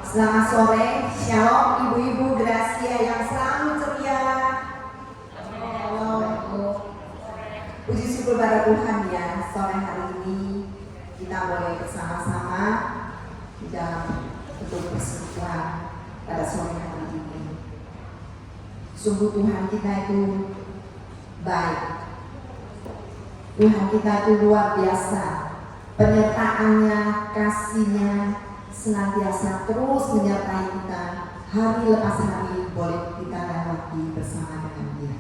Selamat sore, Shalom ibu-ibu Gracia yang selalu ceria. Halo. Puji syukur pada Tuhan ya, sore hari ini kita boleh bersama-sama di dalam bentuk persekutuan pada sore hari ini. Sungguh Tuhan kita itu baik. Tuhan kita itu luar biasa. Penyertaannya, kasihnya senantiasa terus menyertai kita. Hari lepas hari boleh kita lewati bersama dengan Dia.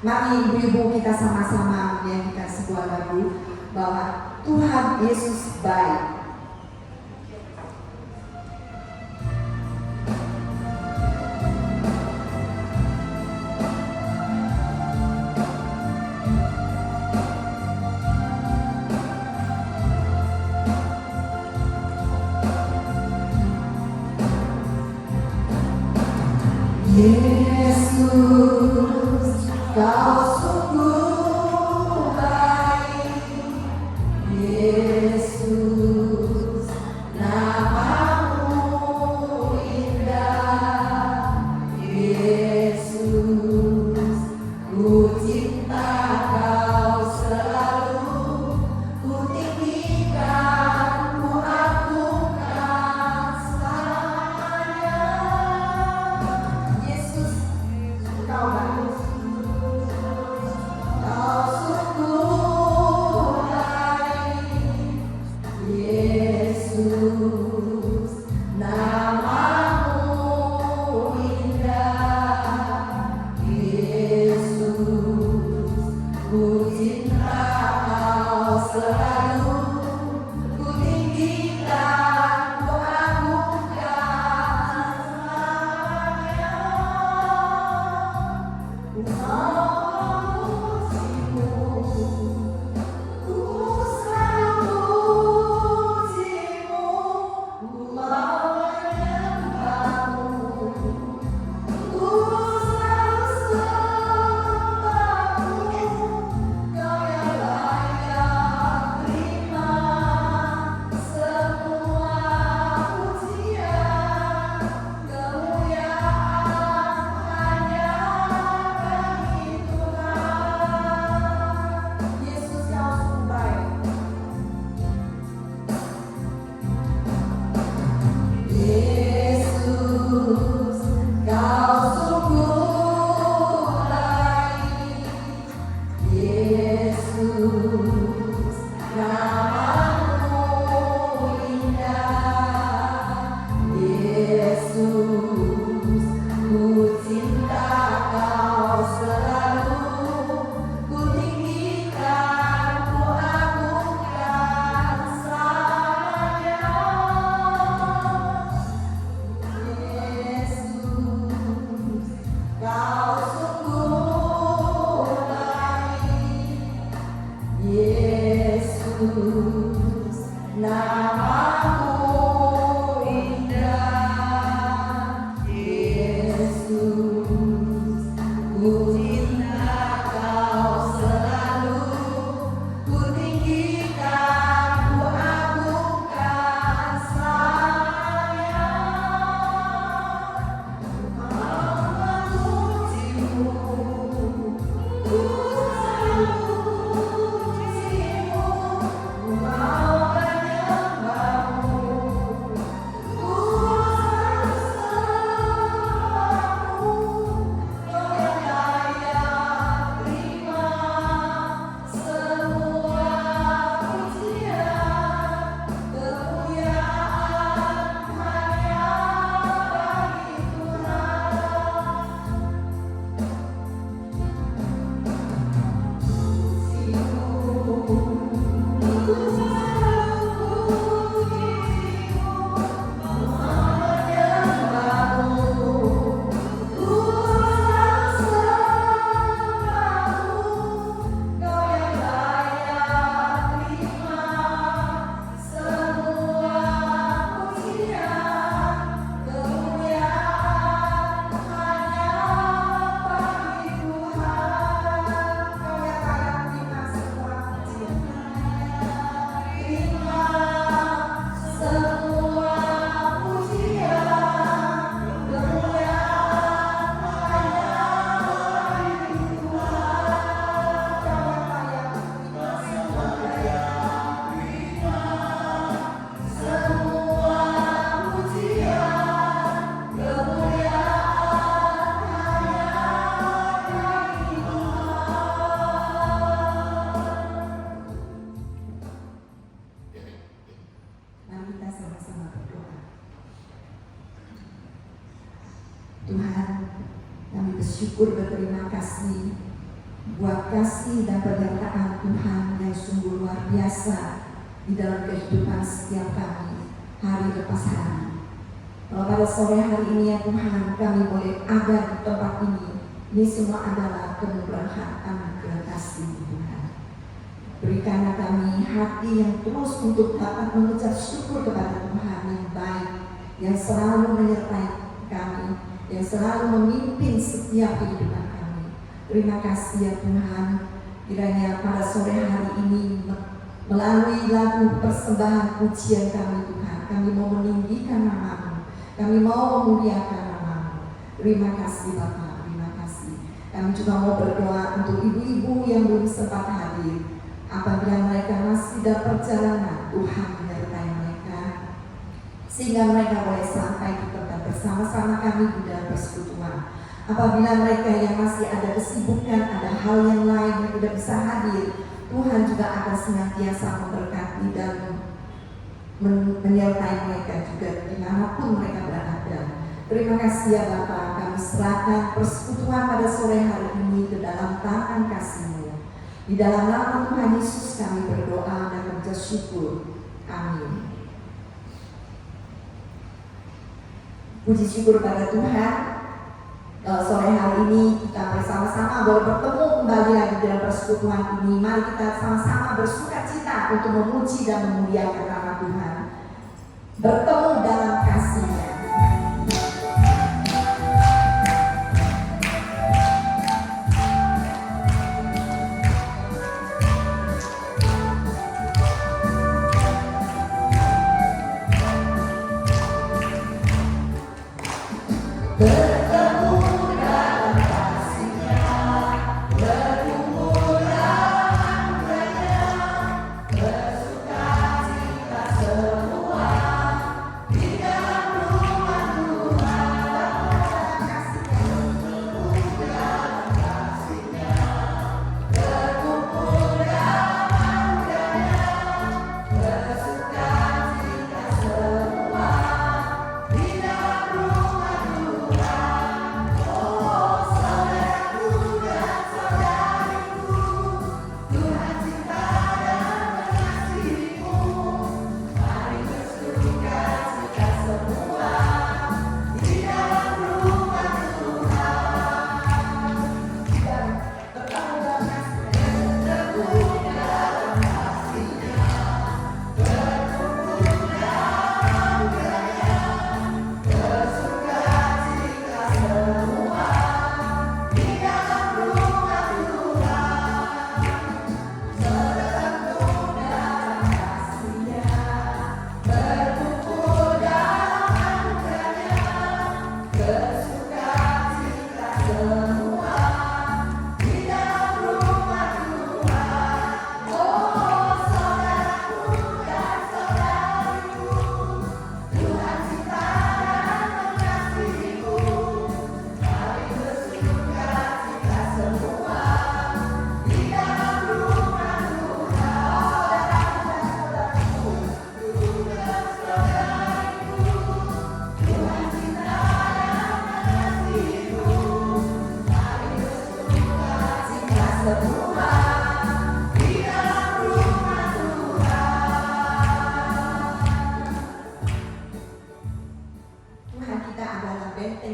Mari ibu-ibu kita sama-sama menyanyikan sebuah lagu bahwa Tuhan Yesus baik. Yesus, Kau sungguh baik. Yesus, nama-Mu indah. Yesus, ku cinta Kau selalu. Ku tinggikan, ku agungkan selamanya. Yesus, Kau baik. Kau sungguh baik. Yesus, nama-Mu indah. Yesus, ku cinta Kau selalu. Ku tinggikan, ku agungkan selamanya. Ku memuji-Mu, ku selalu puji-Mu, ku menyembah-Mu, ku selalu sembah-Mu. Kau yang layak terima semua pujian, kemuliaan hanya bagi Tuhan. Yesus, Kau sungguh baik. Yesus, Kau sungguh baik. Yesus, nama-Mu indah. Yesus, ku cinta Kau selalu. Ku tinggikan, ku agungkan selamanya. Yesus, Kau sungguh baik. Yesus, nama-Mu indah. Yesus, ku cinta Kau selalu. Ku tinggikan, ku agungkan selamanya. Memuji-Mu, ku selalu puji-Mu, ku mau menyembah-Mu, Tuhan, kami bersyukur berterima kasih buat kasih dan penyertaan Tuhan yang sungguh luar biasa di dalam kehidupan setiap kami hari lepas hari. Kalau pada sore hari ini ya Tuhan, kami boleh ada di tempat ini semua adalah kemurahan anugerah kasih Tuhan. Berikanlah kami hati yang terus untuk dapat mengucap syukur kepada Tuhan yang baik, yang selalu menyertai kami, yang selalu memimpin setiap kehidupan kami. Terima kasih ya Tuhan, kiranya pada sore hari ini melalui lagu persembahan pujian kami Tuhan, kami mau meninggikan nama-Mu, kami mau memuliakan nama-Mu. Terima kasih Bapa, terima kasih. Kami juga mau berdoa untuk ibu-ibu yang belum sempat hadir. Apabila mereka masih dalam perjalanan, Tuhan menyertai mereka, sehingga mereka boleh sampai di tempat bersama-sama kami di dalam persekutuan. Apabila mereka yang masih ada kesibukan, ada hal yang lain yang tidak bisa hadir, Tuhan juga akan senantiasa memberkati dan menyertai mereka juga dimanapun mereka berada. Terima kasih ya Bapa, kami serahkan persekutuan pada sore hari ini ke dalam tangan kasih-Mu. Di dalam nama Tuhan Yesus kami berdoa dan mengucap syukur. Amin. Puji syukur pada Tuhan. Sore hari ini kita bersama-sama boleh bertemu kembali lagi dalam persekutuan ini. Mari kita sama-sama bersuka cita untuk memuji dan memuliakan nama Tuhan. Bertemu dalam kasih-Nya.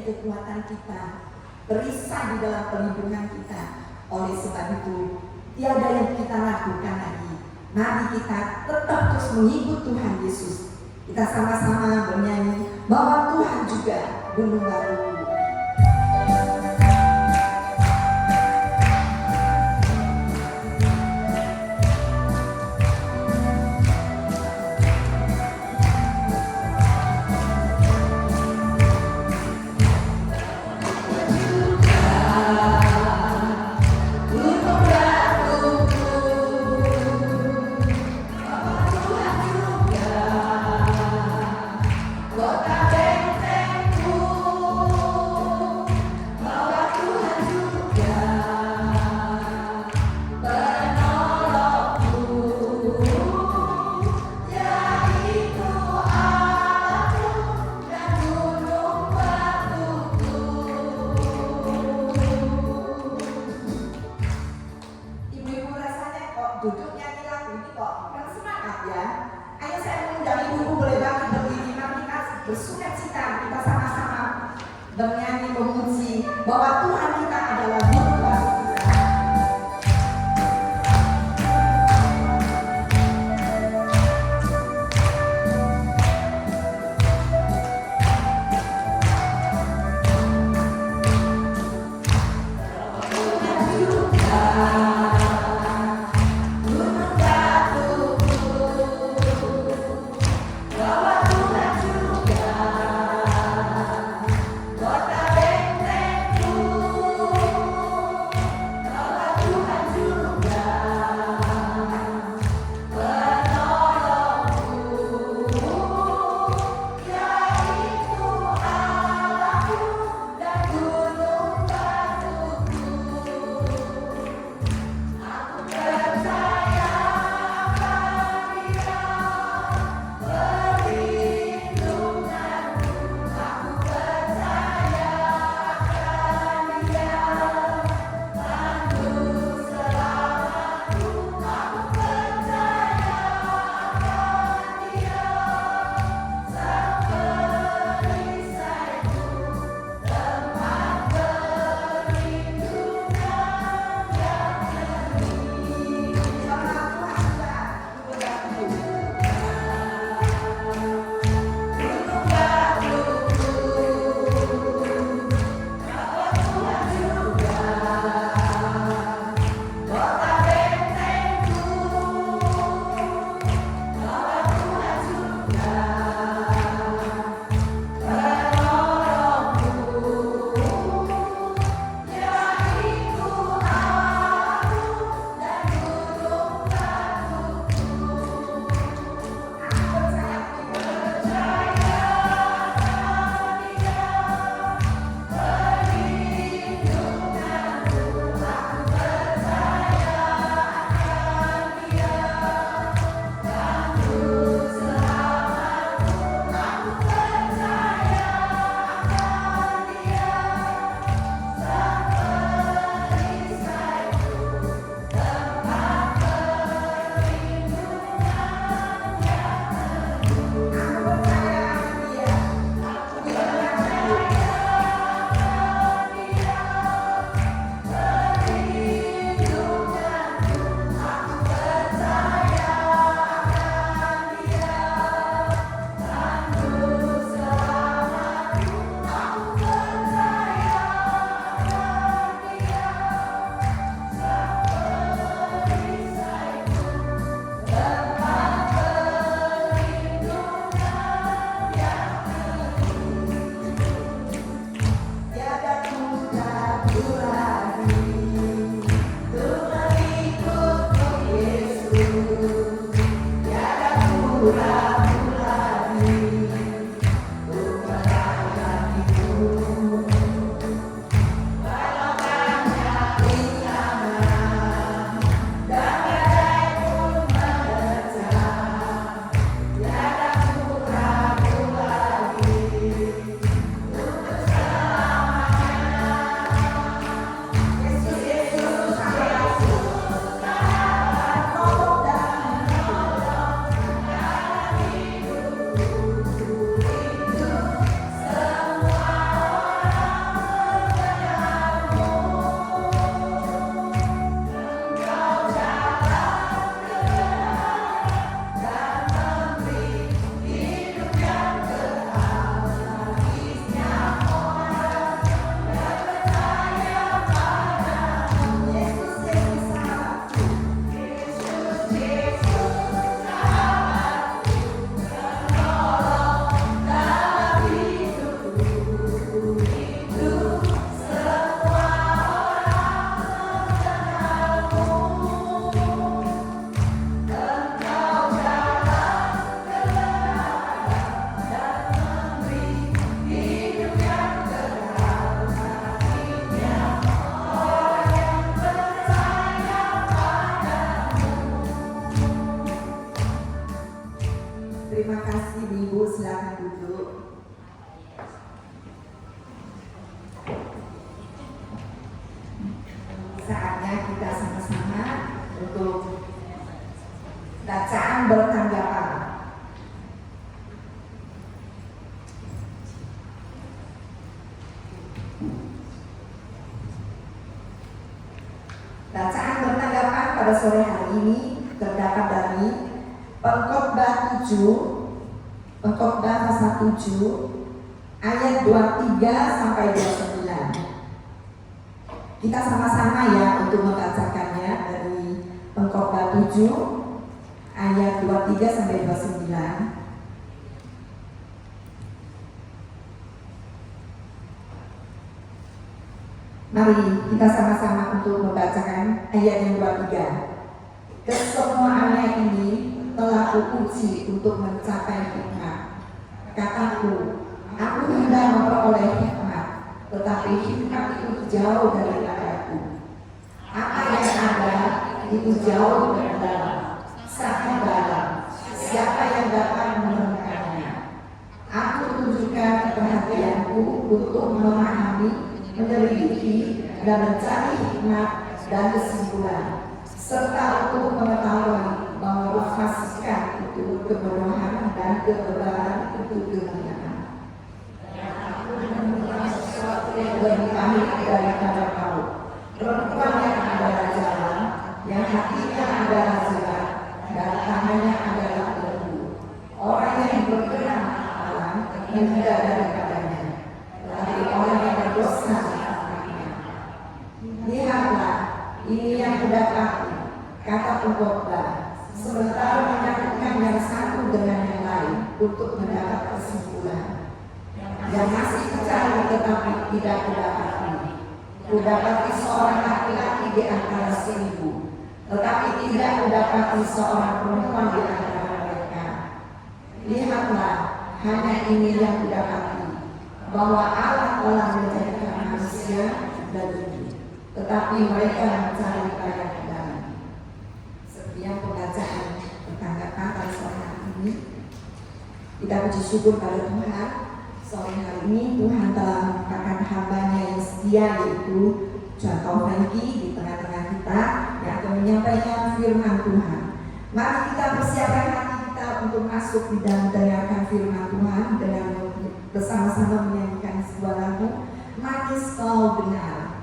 Kekuatan kita, berisah di dalam perlindungan kita. Oleh sebab itu, tiada yang kita lakukan lagi. Mari kita tetap terus mengikut Tuhan Yesus. Kita sama-sama bernyanyi bahwa Tuhan juga gunung baruku. Kota bentengku ya. Ayo saya mengundang ibu-ibu boleh bangkit berdiri, mari kita bersukacita, kita sama-sama bernyanyi memuji bahwa Tuhan kita adalah Guru baru kita. Terima kasih Ibu, silakan duduk. Saatnya kita sama-sama untuk bacaan berkat tanggapan. Bacaan bertanggapan pada sore hari ini terdapat dari Pengkhotbah 7, Pengkhotbah pasal 7 ayat 23 sampai 29. Kita sama-sama ya untuk membacakannya dari Pengkhotbah 7 ayat 23 sampai 29. Mari kita sama-sama untuk membacakan ayat yang 23. Kesemuanya ini telah kuuji untuk mencapai hikmat. Kataku, aku hendak memperoleh hikmat, tetapi hikmat itu jauh daripadaku. Apa yang ada itu jauh mendalam, sangat dalam. Siapa yang dapat menemukannya? Aku tunjukkan perhatianku untuk memahami, menyelidiki dan mencari hikmat dan kesimpulan, serta untuk mengetahui bahwa memfasihkan itu kebodohan dan kebenaran itu kebenaran. Aku menemukan sesuatu yang lebih baik daripada kau, perempuan yang adalah jalan, yang hatinya adalah jelas, dan tangannya adalah lembu. Orang yang berkenan alam menghindar daripadanya, tetapi orang yang berdosa diampuni. Lihatlah, ini yang kudapati, kata pengkhotbah, sementara menyatukan yang satu dengan yang lain untuk mendapat kesimpulan. Yang masih dicari tetapi tidak kudapati. Kudapati seorang laki-laki di antara 1000, tetapi tidak kudapati seorang perempuan di antara mereka. Lihatlah, hanya ini yang kudapati, bahwa Allah telah menjadikan manusia dan hidup, tetapi mereka mencari pada kebenaran. Sekian pembacaan tanggapan pada sore hari ini. Kita puji syukur pada Tuhan. Sore hari ini Tuhan telah merupakan hamba-Nya yang setia, yaitu Contoh Franky di tengah-tengah kita yang akan menyampaikan firman Tuhan. Mari kita persiapkan hati kita untuk masuk di dalam mendengarkan firman Tuhan dengan bersama-sama menyanyikan sebuah lagu Manis Kau Benar.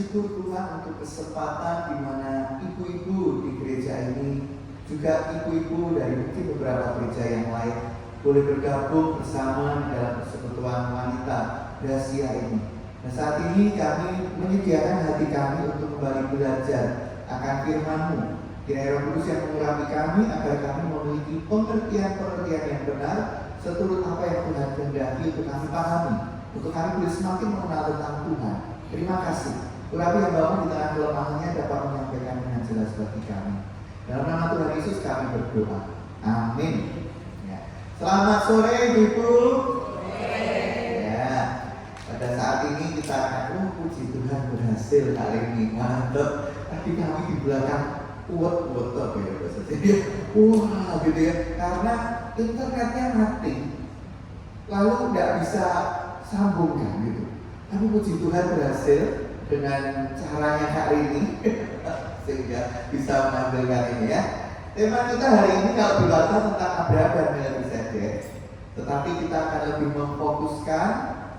bersyukur Tuhan untuk kesempatan di mana ibu-ibu di gereja ini, juga ibu-ibu dari mungkin beberapa gereja yang lain, boleh bergabung bersama di dalam persekutuan wanita rahasia ini. Nah, saat ini kami menyediakan hati kami untuk kembali belajar akan firman-Mu. Kiranya Roh Kudus yang mengurapi kami agar kami memiliki pengertian-pengertian yang benar seturut apa yang Tuhan kehendaki untuk kami pahami, untuk kami boleh semakin mengenal tentang Tuhan. Terima kasih. Urapi hamba-Mu di tengah kelemahannya dapat menyampaikan dengan jelas bagi kami. Dalam nama Tuhan Yesus kami berdoa. Amin. Ya. Selamat sore Ibu. Ya. Pada saat ini kita akan puji Tuhan berhasil kali ini. Mantap. Tadi kami di belakang uwet apa ya bahasa jadi wah gitu ya, karena internetnya mati lalu tidak bisa sambungkan gitu. Tapi puji Tuhan berhasil dengan caranya hari ini sehingga bisa menampilkan ini ya. Tema kita hari ini kalau dibahas tentang Abraham dan Melkisedek, tetapi kita akan lebih memfokuskan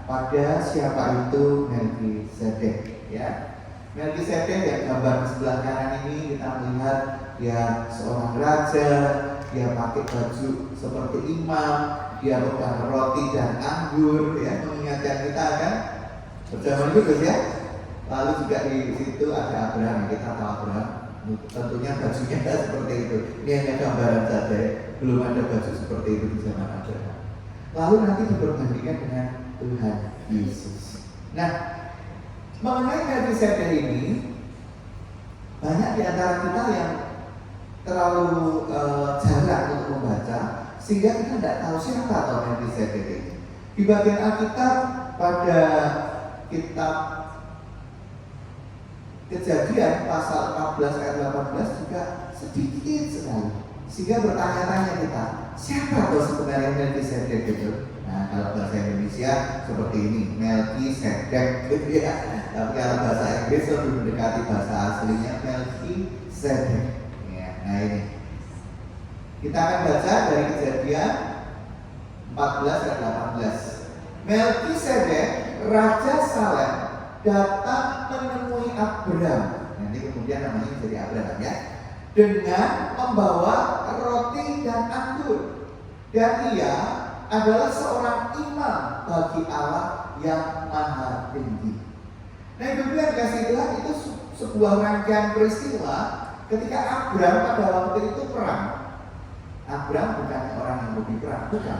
pada siapa itu Melkisedek ya. Melkisedek yang gambar di sebelah kanan ini kita melihat dia seorang raja, dia pakai baju seperti imam, dia pegang roti dan anggur ya, mengingatkan kita kan berjalan juga ya. Lalu juga di situ ada Abraham, kita tahu Abraham tentunya bajunya tidak seperti itu. Ini hanya gambaran saja, belum ada baju seperti itu di zaman Abraham. Lalu nanti diperbandingkan dengan Tuhan Yesus. Nah, mengenai Melkisedek ini, banyak di antara kita yang terlalu jarang untuk membaca, sehingga kita tidak tahu siapa atau Melkisedek ini. Di bagian Alkitab pada kitab Kejadian pasal 14 ayat 18 juga sedikit sekali, sehingga bertanya-tanya kita, siapa atau sebenarnya Melkisedek itu? Nah, kalau bahasa Indonesia seperti ini, Melkisedek gitu ya. Tapi kalau bahasa Inggris lebih mendekati bahasa aslinya Melkisedek ya. Nah ini kita akan baca dari Kejadian 14 ayat 18. Melkisedek Raja Salem datang menemui Abraham. Nanti kemudian namanya jadi Abraham ya, dengan membawa roti dan anggur, dan ia adalah seorang imam bagi Allah yang maha tinggi. Nah, Ibu yang dikasih Tuhan, itu sebuah rangkaian peristiwa ketika Abraham pada waktu itu perang. Abraham bukan orang yang hobi perang, bukan.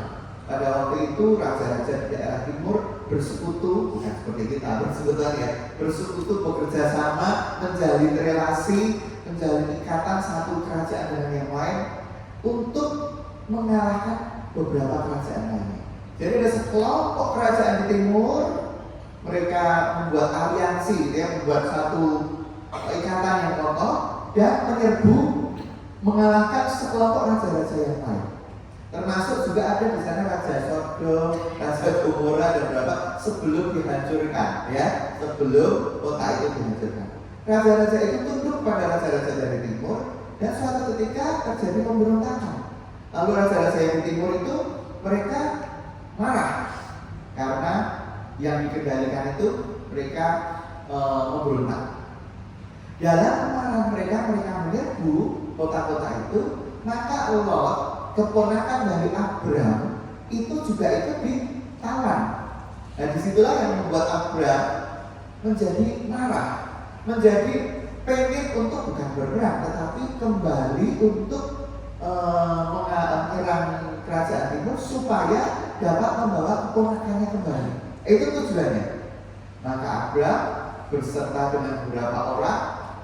Pada waktu itu raja-raja di daerah timur bersekutu, bukan seperti kita bersekutu ya, bersekutu bekerja sama, menjalin relasi, menjalin ikatan satu kerajaan dengan yang lain untuk mengalahkan beberapa kerajaan lainnya. Jadi ada sekelompok kerajaan di timur, mereka membuat aliansi, ya, membuat satu ikatan yang kokoh dan menyerbu, mengalahkan sekelompok raja-raja yang lain. Termasuk juga ada di sana Raja Sodom, Raja Gomora dan beberapa sebelum dihancurkan, ya, sebelum kota itu dihancurkan. Raja-raja itu tunduk pada raja-raja dari timur, dan suatu ketika terjadi pemberontakan. Lalu raja-raja yang di timur itu mereka marah karena yang dikendalikan itu mereka memberontak. Dalam kemarahan mereka menyerbu kota-kota itu, maka Lot, keponakan dari Abraham, itu juga ikut ditawan. Nah, disitulah yang membuat Abraham menjadi marah, menjadi pengen untuk bukan berperang, tetapi kembali untuk menyerang kerajaan timur supaya dapat membawa keponakannya kembali. Itu tujuannya. Maka Abraham berserta dengan beberapa orang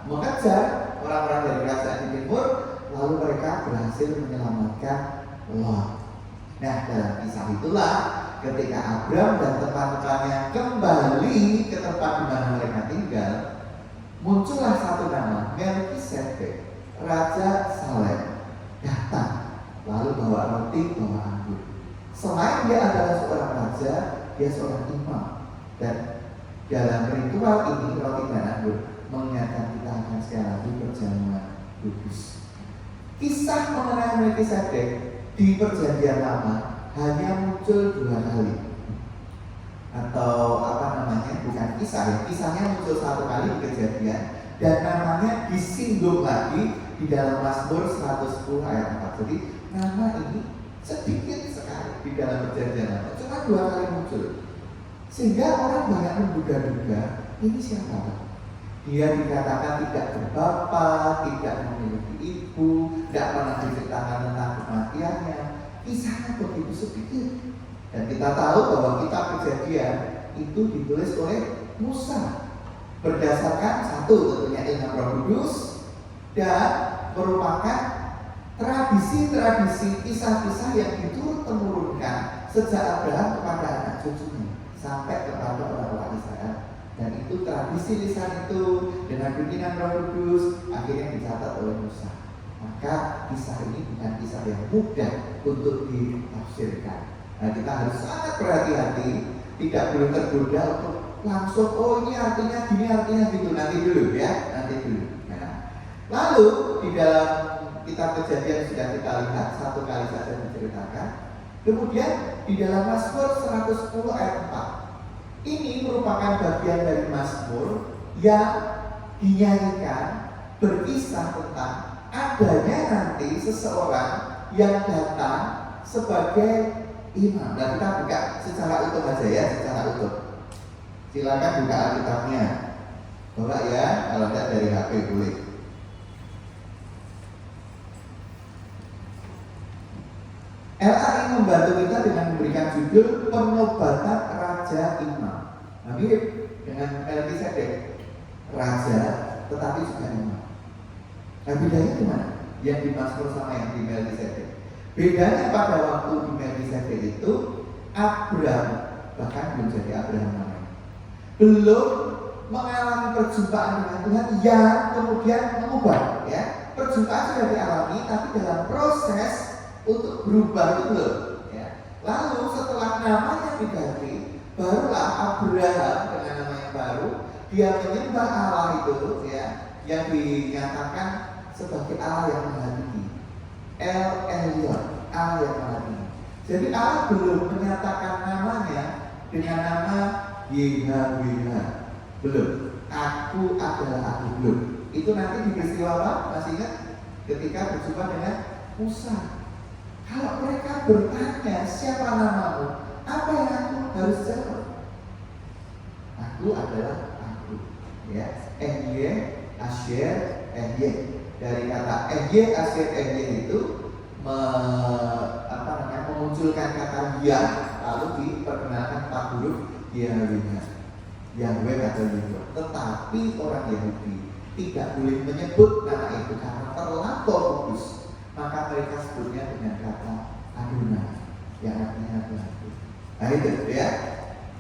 mengejar orang-orang dari kerajaan di timur, lalu mereka berhasil menyelamatkan Lot. Nah, dalam kisah itulah ketika Abraham dan teman-temannya kembali ke tempat di mana mereka tinggal, muncullah satu nama, Melkisedek, Raja Salem, datang lalu bawa roti, bawa anggur. Selain dia adalah seorang raja, dia seorang imam. Dan dalam ritual ini, roti dan anggur mengingatkan kita akan sekali lagi perjamuan kudus. Kisah mengenai Melkisedek di Perjanjian Lama hanya muncul 2 kali. atau apa namanya, bukan kisah ya, kisahnya muncul satu kali di Kejadian dan namanya disinggung lagi di dalam Mazmur 110 ayat 4. Jadi nama ini sedikit sekali di dalam Perjanjian Lama, cuma 2 kali muncul, sehingga orang banyak menduga-duga ini siapa. Dia dikatakan tidak berbapa, tidak memiliki ibu, tidak pernah diceritakan tentang kematiannya. Kisahnya begitu sedikit. Dan kita tahu bahwa kitab Kejadian itu ditulis oleh Musa berdasarkan satu tentunya ilham Roh Kudus dan merupakan tradisi-tradisi kisah-kisah yang diturun-temurunkan sejak Abraham kepada anak cucunya sampai kepada orang-orang Israel. Dan itu tradisi lisan itu dengan bimbingan Roh Kudus akhirnya dicatat oleh Musa. Maka kisah ini bukan kisah yang mudah untuk ditafsirkan. Nah, kita harus sangat berhati-hati, tidak boleh tergoda untuk langsung oh ini artinya gini, artinya gitu. Nanti dulu ya, nanti dulu. Nah, lalu di dalam kitab Kejadian sudah kita lihat satu kali saja diceritakan. Kemudian di dalam Mazmur 110 ayat 4, ini merupakan bagian dari Mazmur yang dinyanyikan berkisah tentang adanya nanti seseorang yang datang sebagai imam. Nah, kita buka secara utuh aja ya, secara utuh. Silakan buka Alkitabnya. Bawa ya, kalau tidak dari HP boleh. LAI membantu kita dengan memberikan judul Penobatan Raja Imam. Nah, mirip dengan Melkisedek, raja tetapi juga imam. Nah, bedanya di mana? Yang di Mazmur sama yang di Melkisedek. Bedanya pada waktu di Melkisedek itu Abraham, bahkan belum jadi Abraham namanya, belum mengalami perjumpaan dengan Tuhan yang kemudian mengubah ya. Perjumpaan sudah dialami tapi dalam proses untuk berubah itu loh ya. Lalu setelah namanya diganti, barulah Abraham dengan nama yang baru dia menyembah Allah itu ya, yang dinyatakan sebagai Allah yang Maha Tinggi, El Elyon, Allah yang Maha Tinggi. Jadi Allah belum menyatakan namanya dengan nama Yehweh, belum. Aku adalah aku, belum. Itu nanti di peristiwa apa? Masih ingat? Ketika berjumpa dengan Musa. Kalau mereka bertanya siapa namamu, apa yang aku harus jawab? Aku adalah aku. Ya, Ehye, Asher, Ehye. Dari kata Ehye, Asher, Ehye itu memunculkan kata Yah, lalu diperkenalkan 4 huruf Yahweh atau Yehova. Tetapi orang Yahudi tidak boleh menyebut nama itu karena terlampau kudus. Maka mereka sebutnya dengan kata Adonai, yang artinya Tuhan. Nah itu ya,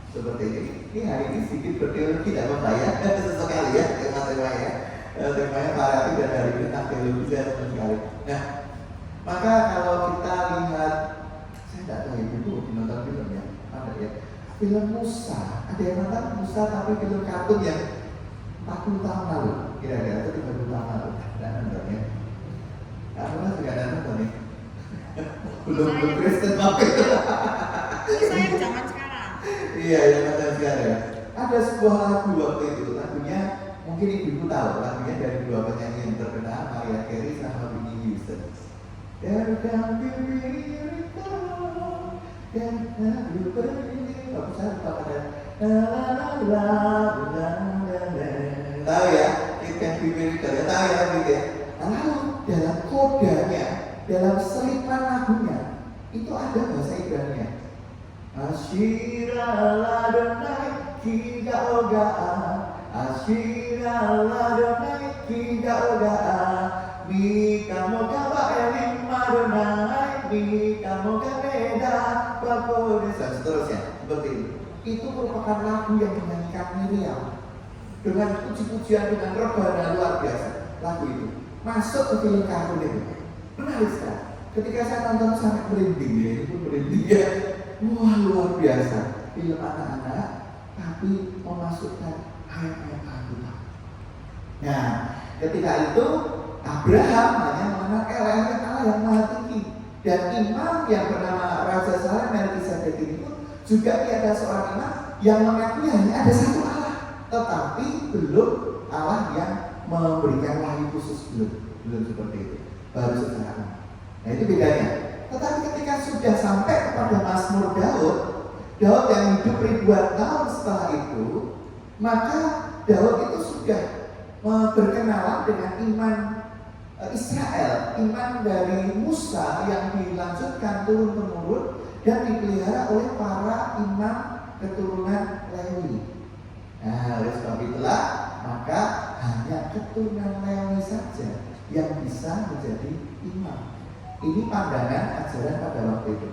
seperti ini. Ini hari ini sedikit berteologi tidak membayar sesekali ya, tema-temanya ya. Temanya Parapi dan hari ini tentang teologi saya senang sekali. Nah, maka kalau kita lihat, saya tidak tahu itu nonton film ya, ada ya. Film Musa, ada yang nonton Musa tapi film kartun yang 40 tahun lalu, kira-kira itu 30 tahun lalu. Tidak nonton ya. Karena juga ada nonton nih. Belum Kristen apa itu. Saya zaman sekarang. Iya, yang nonton sekarang ya. Ada sebuah lagu waktu itu, lagunya mungkin ibu tahu, lagunya dari 2 penyanyi yang terkenal, Mariah Carey sama Whitney Houston. There can be miracle, there can be belief. Aku saya lupa pada tahu ya, it can be miracle ya, tahu ya gitu ya. Lalu dalam kodanya, dalam selipan lagunya itu ada bahasa Ibrani. Ashira ladonai kiga ogaa, Ashira ladonai kiga ogaa, Mika moga baelim madonai, Mika moga beda bakode. Dan seterusnya seperti itu. Itu merupakan lagu yang dinyanyikan Miriam dengan puji-pujian, dengan rebana luar biasa. Lagu itu masuk ke film kartun itu, menarik sekali. Ketika saya nonton sangat merinding ya, itu merinding ya. Wah luar biasa, film anak-anak tapi memasukkan ayat-ayat Alkitab. Nah, ketika itu Abraham hanya mengenal Allah yang Maha Tinggi, dan imam yang bernama Raja Saleh Melkisedek ini pun juga dia ada seorang imam yang mengakui hanya ada satu Allah, tetapi belum Allah yang memberikan wahyu khusus, belum seperti itu, baru sekarang. Nah itu bedanya. Tetapi ketika sudah sampai kepada Mazmur Daud yang hidup ribuan tahun setelah itu, maka Daud itu sudah berkenalan dengan iman Israel, iman dari Musa yang dilanjutkan turun-temurun dan dipelihara oleh para imam keturunan Lewi. Nah, oleh sebab itulah maka hanya keturunan Lewi saja yang bisa menjadi imam. Ini pandangan ajaran pada waktu itu.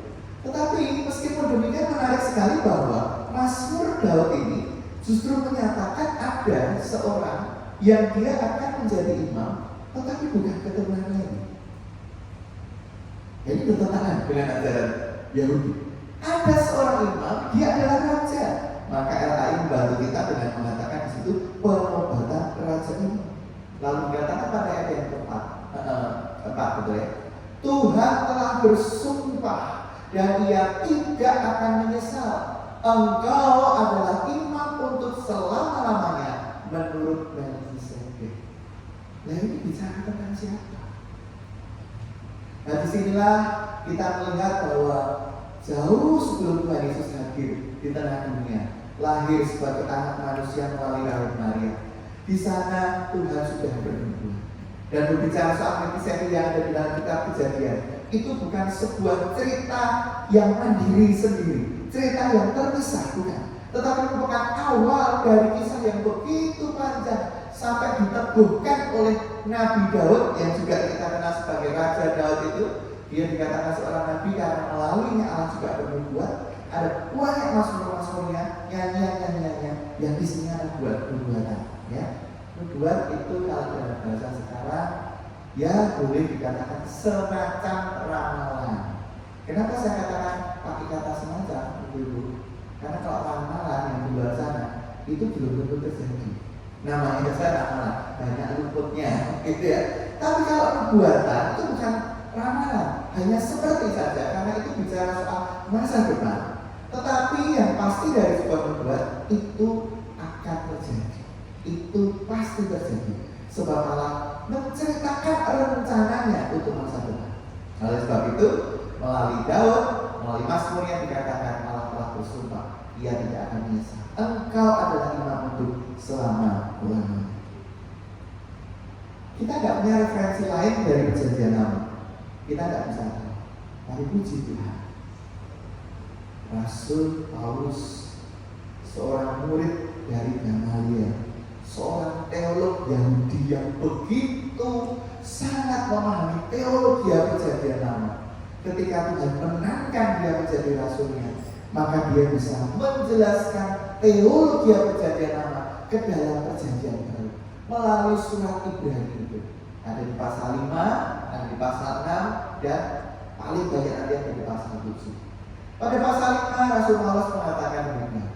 Tetapi meskipun demikian menarik sekali bahwa Mazmur Daud ini justru menyatakan ada seorang yang dia akan menjadi imam, tetapi bukan keturunan Lewi. Jadi bertentangan dengan ajaran Yahudi. Ada seorang imam, dia adalah raja. Maka LAI membantu kita dengan mengatakan di situ penobatan raja ini. Lalu dikatakan pada ayat yang keempat, betul ya? Tuhan telah bersumpah dan ia tidak akan menyesal. Engkau adalah imam untuk selama-lamanya menurut Melkisedek. Nah ini bicara tentang siapa? Nah disinilah kita melihat bahwa jauh sebelum Tuhan Yesus hadir di tengah dunia, lahir sebagai anak manusia melalui rahim Maria. Di sana Tuhan sudah bernubuat. Dan berbicara soal Melkisedek yang ada di dalam kitab Kejadian, itu bukan sebuah cerita yang mandiri sendiri, cerita yang terpisah, bukan. Tetapi merupakan awal dari kisah yang begitu panjang sampai diteguhkan oleh Nabi Daud yang juga kita kenal sebagai Raja Daud itu. Dia dikatakan seorang nabi karena melaluinya Allah juga bernubuat. Ada banyak mazmur-mazmurnya, nyanyian-nyanyiannya yang isinya ada nubuatan. Ya, nubuat itu kalau dalam bahasa sekarang ya boleh dikatakan semacam ramalan. Kenapa saya katakan pakai kata semacam, Ibu? Karena kalau ramalan yang di luar sana itu belum tentu terjadi. Namanya saja ramalan, banyak luputnya, gitu ya. Tapi kalau nubuatan itu bukan ramalan, hanya seperti saja karena itu bicara soal masa depan. Tetapi yang pasti dari sebuah nubuat itu akan terjadi, itu pasti terjadi. Sebab Allah menceritakan rencananya untuk masa depan. Oleh sebab itu melalui Daud, melalui Mazmur yang dikatakan Allah telah bersumpah, ia tidak akan menyesal. Engkau adalah imam untuk selama-lamanya. Kita tidak punya referensi lain dari Perjanjian Lama. Kita tidak bisa tahu. Tapi puji Tuhan, Rasul Paulus, seorang murid dari Gamaliel, seorang teolog Yahudi yang begitu sangat memahami teologi Perjanjian Lama. Ketika Tuhan menangkan dia menjadi rasulnya, maka dia bisa menjelaskan teologi Perjanjian Lama ke dalam Perjanjian Baru melalui surat Ibrani itu. Ada di pasal 5, ada di pasal 6, dan paling banyak ada di pasal 7. Pada pasal 5 Rasul Paulus mengatakan demikian.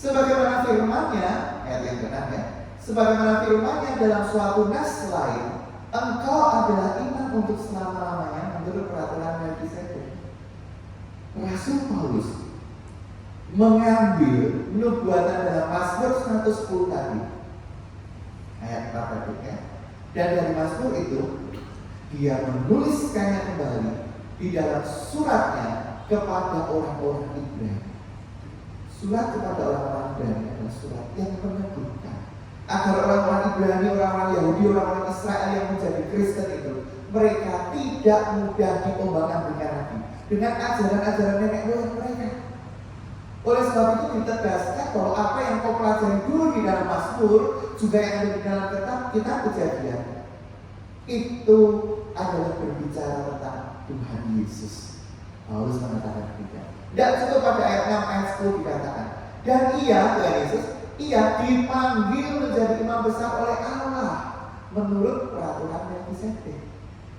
Sebagaimana firman-Nya, ayat yang benar ya. Sebagaimana firman-Nya dalam suatu nas lain, engkau adalah imam untuk selama-lamanya menurut peraturan Melkisedek. Rasul Paulus mengambil nubuatan dalam Mazmur 110 tadi, ayat 4 tadi ya. Dan dari Mazmur itu dia menuliskannya kembali di dalam suratnya kepada orang-orang Ibrani. Surat kepada orang-orang Ibrani adalah surat yang meneguhkan agar orang-orang Ibrani, orang-orang Yahudi, orang-orang Israel yang menjadi Kristen itu mereka tidak mudah diombang-ambingkan lagi dengan ajaran-ajaran nenek moyang mereka. Oleh sebab itu ditegaskan bahwa apa yang kau pelajari dulu di dalam Mazmur juga yang ada di dalam kitab Kejadian itu adalah berbicara tentang Tuhan Yesus. Paulus mengatakan demikian. Dan cukup pada ayat 6 ayat 10 dikatakan, dan ia, Tuhan Yesus, ia dipanggil menjadi imam besar oleh Allah menurut peraturan Melkisedek.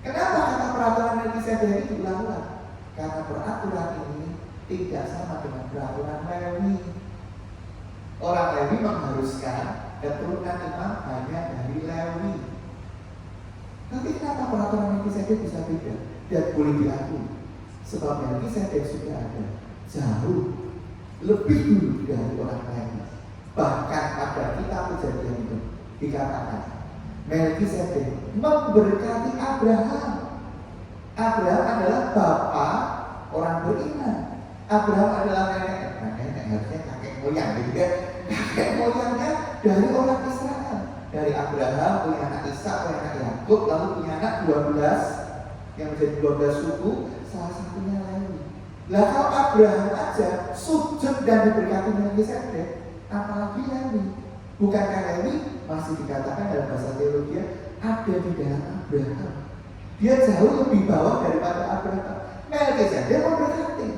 Kenapa kata peraturan Melkisedek ini diulang-ulang? Karena peraturan ini tidak sama dengan peraturan Lewi. Orang Lewi mengharuskan keturunan imam hanya dari Lewi. Tapi kenapa peraturan Melkisedek bisa beda dan boleh diakui? Sebab Melkisedek sudah ada jauh lebih dulu dari orang lain. Bahkan pada kitab Kejadian itu dikatakan Melkisedek memberkati Abraham. Abraham adalah bapak orang beriman. Abraham adalah nenek harusnya kakek moyang gitu kan. Kakek moyangnya dari orang Israel. Dari Abraham punya anak Ishak, punya anak Yakub, lalu punya anak 12 yang menjadi 12 suku, salah satunya Lewi. Lah kalau Abraham aja sujud dan diberkati Melkisedek, apalagi Lewi. Bukankah Lewi masih dikatakan dalam bahasa teologi ada di dalam Abraham? Dia jauh lebih bawah daripada Abraham. Melkisedek memberkati.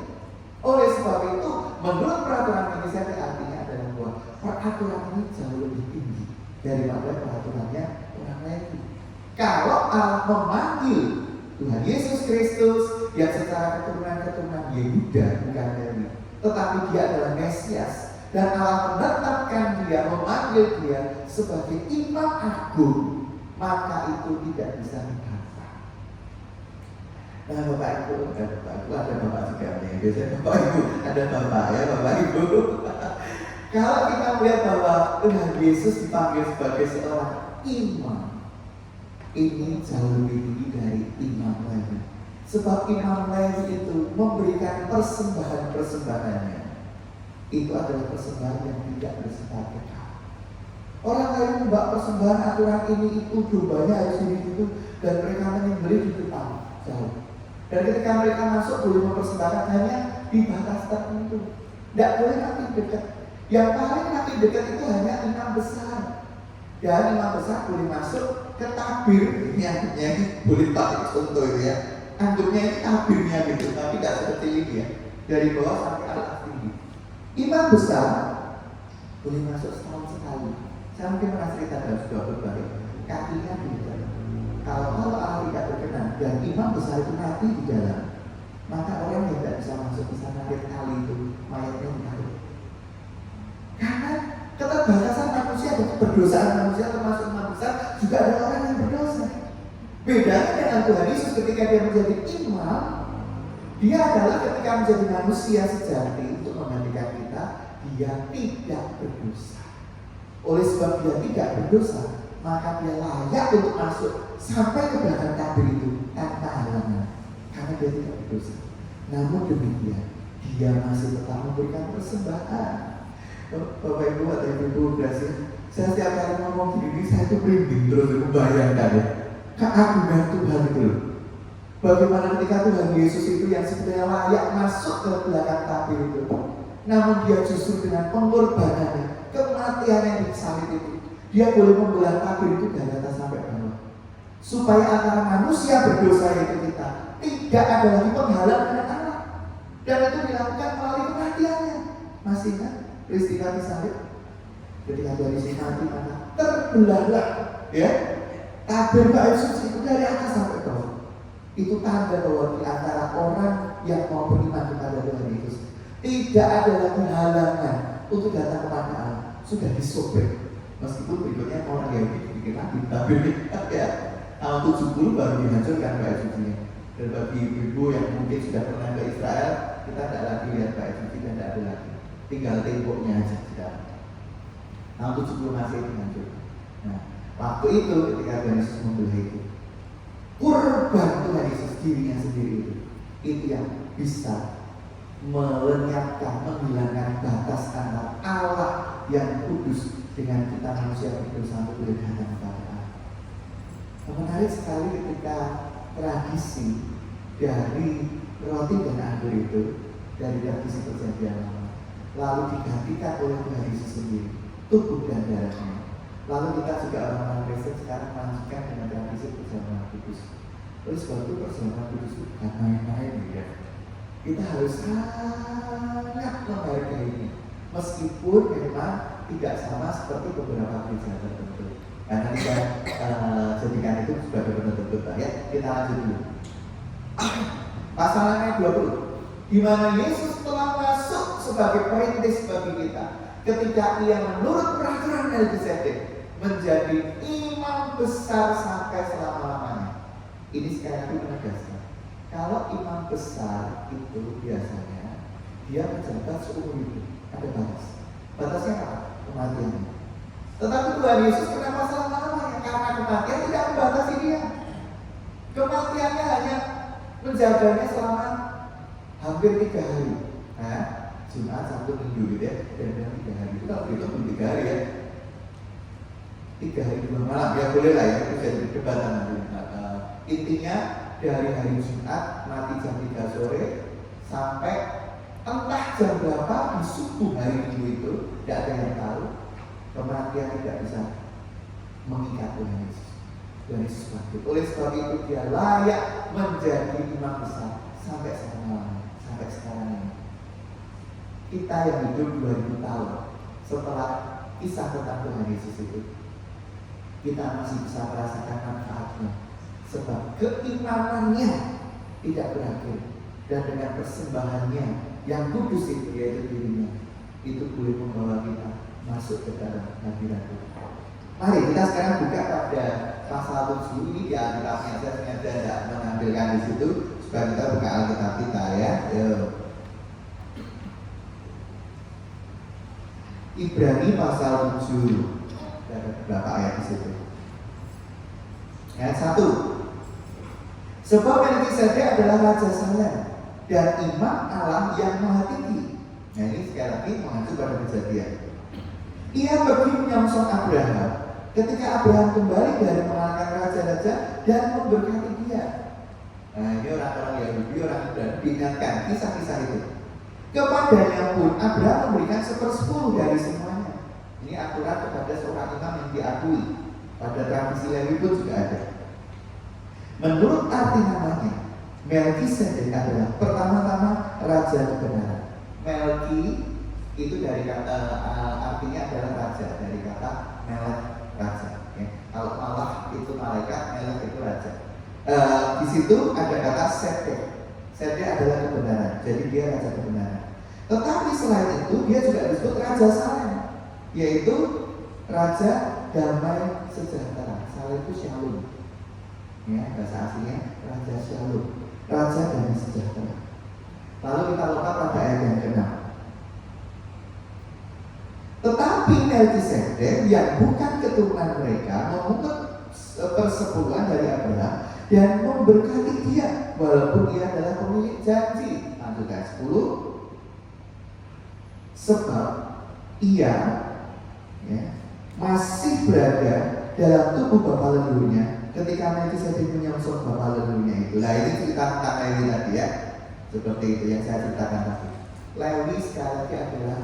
Oleh sebab itu, menurut peraturan Melkisedek artinya adalah bahwa peraturan ini jauh lebih tinggi daripada peraturannya orang Lewi. Kalau Allah memanggil Tuhan Yesus Kristus yang secara keturunan Yehuda bukan Lewi, tetapi dia adalah Mesias, dan Allah menetapkan dia, memanggil dia sebagai imam agung, maka itu tidak bisa dibantah. Nah, Bapak Ibu, ada Bapak juga nih. Biasanya Bapak Ibu, ada Bapak ya, Bapak Ibu. Kalau kita melihat bahwa Tuhan Yesus dipanggil sebagai seorang imam, ini jauh lebih tinggi dari imam Lewi. Sebab imam Lewi itu memberikan persembahan-persembahannya. Itu adalah persembahan yang tidak bersifat kekal. Orang lain membawa persembahan aturan ini itu, dombanya harus ini itu, dan mereka menyembelih di depan jauh. Dan ketika mereka masuk boleh mempersembahkan hanya di batas tertentu. Tidak boleh makin dekat. Yang paling makin dekat itu hanya imam besar. Dan imam besar boleh masuk ke tabir. Ini boleh pakai contoh itu ya. Anggapnya ini tabirnya gitu, tapi tidak seperti ini ya. Dari bawah sampai atas tinggi. Imam besar boleh masuk setahun sekali. Saya mungkin pernah cerita dalam sebuah khotbah, kakinya beda. Kalau Allah tidak berkenan dan imam besar itu mati di dalam, maka orang yang tidak bisa masuk ke sana lihat kali itu mayatnya ditaruh. Karena keterbatasan manusia dan keberdosaan manusia termasuk imam besar juga ada orang yang berdosa. Bedanya dengan Tuhan Yesus ketika dia menjadi imam, dia adalah ketika menjadi manusia sejati untuk menggantikan kita, dia tidak berdosa. Oleh sebab dia tidak berdosa, maka dia layak untuk masuk sampai ke belakang tabir itu tanpa halangan, karena dia tidak berdosa. Namun demikian, dia masih tetap memberikan persembahan. Bapak Ibu atau Ibu berhasil, saya setiap kali ngomong gini, saya itu merinding terus membayangkan ya, keagungan Tuhan itu. Bagaimana ketika Tuhan Yesus itu yang sebenarnya layak masuk ke belakang tabir itu, namun dia justru dengan pengorbanannya, kematian yang disalib itu, dia boleh membelah tabir itu dari atas sampai bawah, supaya antara manusia berdosa yaitu kita tidak ada lagi penghalang dengan Allah, dan itu dilakukan melalui kematiannya. Masih ingat peristiwa disalib? Ketika dari sini mati maka terbelahlah ya tabir kayu suci itu dari atas sampai bawah. Itu tanda bahwa di antara orang yang mau beriman kepada Tuhan Yesus tidak ada lagi halangan untuk datang kepada Allah. Sudah disobek. Meskipun berikutnya orang yang bikin lagi tabir ya tahun 70 baru dihancurkan kayu sucinya. Dan bagi ibu yang mungkin sudah pernah ke Israel, kita tidak lagi lihat kayu suci dan tidak ada lagi. Tinggal temboknya aja sekarang. Tahun 70 masih dihancurkan. Nah, waktu itu ketika Tuhan Yesus membelah itu, kurban Tuhan Yesus dirinya sendiri itu yang bisa melenyapkan, menghilangkan batas antara Allah yang kudus dengan kita manusia yang berdosa untuk boleh datang kepada Allah. Menarik sekali ketika tradisi dari roti dan anggur itu dari tradisi perjanjian lama lalu digantikan oleh Tuhan Yesus sendiri, tubuh dan darahnya. Lalu kita juga orang-orang Kristen sekarang melanjutkan dengan tradisi perjamuan kudus. Oleh sebab itu perjamuan kudus itu bukan main-main ya. Kita harus sangat menghargai ini, meskipun memang tidak sama seperti beberapa gereja tertentu. Karena kita jadikan itu sebagai penutup ya. Kita lanjut dulu. Pasalnya 20, di mana Yesus telah masuk sebagai perintis bagi kita, ketika ia menurut peraturan Melkisedek menjadi imam besar sampai selama-lamanya. Ini sekali lagi menegaskan, kalau imam besar itu biasanya dia menjabat seumur hidup. Ada batas. Batasnya apa? Kematian. Tetapi Tuhan Yesus kenapa selama-lamanya? Karena kematian tidak membatasi dia. Kematiannya hanya menjaganya selama hampir 3 hari. Nah, Jumat, Sabtu, Minggu gitu ya. Dan 3 hari itu kalau dihitung 3 hari ya. 3 hari 2 malam ya boleh lah ya. Itu jadi perdebatan nanti. Intinya dari hari Jumat mati jam 3 sore sampai entah jam berapa di subuh hari Minggu itu, tidak ada yang tahu. Kematian tidak bisa mengikat Tuhan Yesus. Tuhan Yesus bangkit. Oleh sebab itu dia layak menjadi imam besar sampai sekarang ini. Kita yang hidup 2000 tahun setelah kisah tentang Tuhan Yesus itu, kita masih bisa merasakan manfaatnya. Sebab keimanannya tidak berakhir, dan dengan persembahannya yang kudus itu, yaitu dirinya, itu boleh membawa kita masuk ke dalam hadirat Tuhan. Mari kita sekarang buka pada pasal 7 ini di Alkitabnya. Saya sengaja tidak mengambilkan di situ supaya kita buka Alkitab kita ya. Ibrani pasal 7, ada beberapa ayat di situ. Ayat 1. Sebab Melkisedek adalah raja Salem dan imam Allah yang maha tinggi. Nah ini sekali lagi mengacu pada kejadian. Ia pergi menyongsong Abraham ketika Abraham kembali dari mengalahkan raja-raja dan memberkati dia. Nah ini orang-orang Yahudi, orang Ibrani diingatkan kisah-kisah itu. Kepadanya pun Abraham memberikan 1/10 dari semuanya. Ini aturan kepada seorang imam yang diakui. Pada tradisi Lewi pun juga ada. Menurut arti namanya, Melkisedek adalah pertama-tama raja kebenaran. Melki itu dari kata artinya adalah raja, dari kata melek raja. Ya. Kalau malah itu malaikat, melek itu raja. Di situ ada kata sedek. Sedek adalah kebenaran, jadi dia raja kebenaran. Tetapi selain itu dia juga disebut raja Salem, yaitu raja damai sejahtera. Salem itu shalom. Ya, bahasa aslinya raja shalom, raja damai sejahtera. Lalu kita lompat pada ayat yang ke-6. Tetapi Melkisedek yang bukan keturunan mereka memungut persepuluhan dari Abraham dan memberkati dia walaupun ia adalah pemilik janji. Lanjut ayat 10. Sebab ia masih berada dalam tubuh bapa leluhurnya ketika Melkisedek menyongsong bapa leluhurnya itu. Nah ini cerita tentang Lewi tadi ya. Seperti itu yang saya ceritakan tadi. Lewi sekali lagi adalah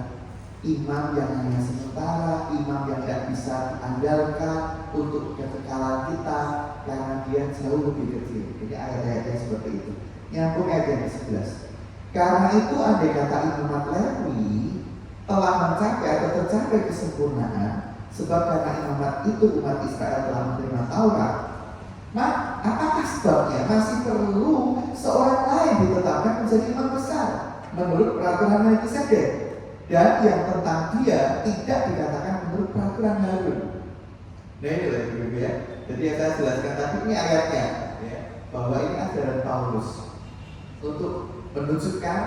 imam yang hanya sementara, imam yang tidak bisa diandalkan untuk kekekalan kita karena dia jauh lebih kecil. Jadi ayat-ayatnya seperti itu. Nyambung ayat yang ke-11. Karena itu andai kata imamat Lewi telah mencapai atau tercapai kesempurnaan, sebab karena imamat itu umat Israel telah menerima Taurat, apakah sebabnya masih perlu seorang lain ditetapkan menjadi imam besar menurut peraturan Melkisedek, dan yang tentang dia tidak dikatakan menurut peraturan Harun? Nah ini lagi Ibu ya. Jadi yang saya jelaskan tadi ini ayatnya ya, bahwa ini ajaran Paulus untuk menunjukkan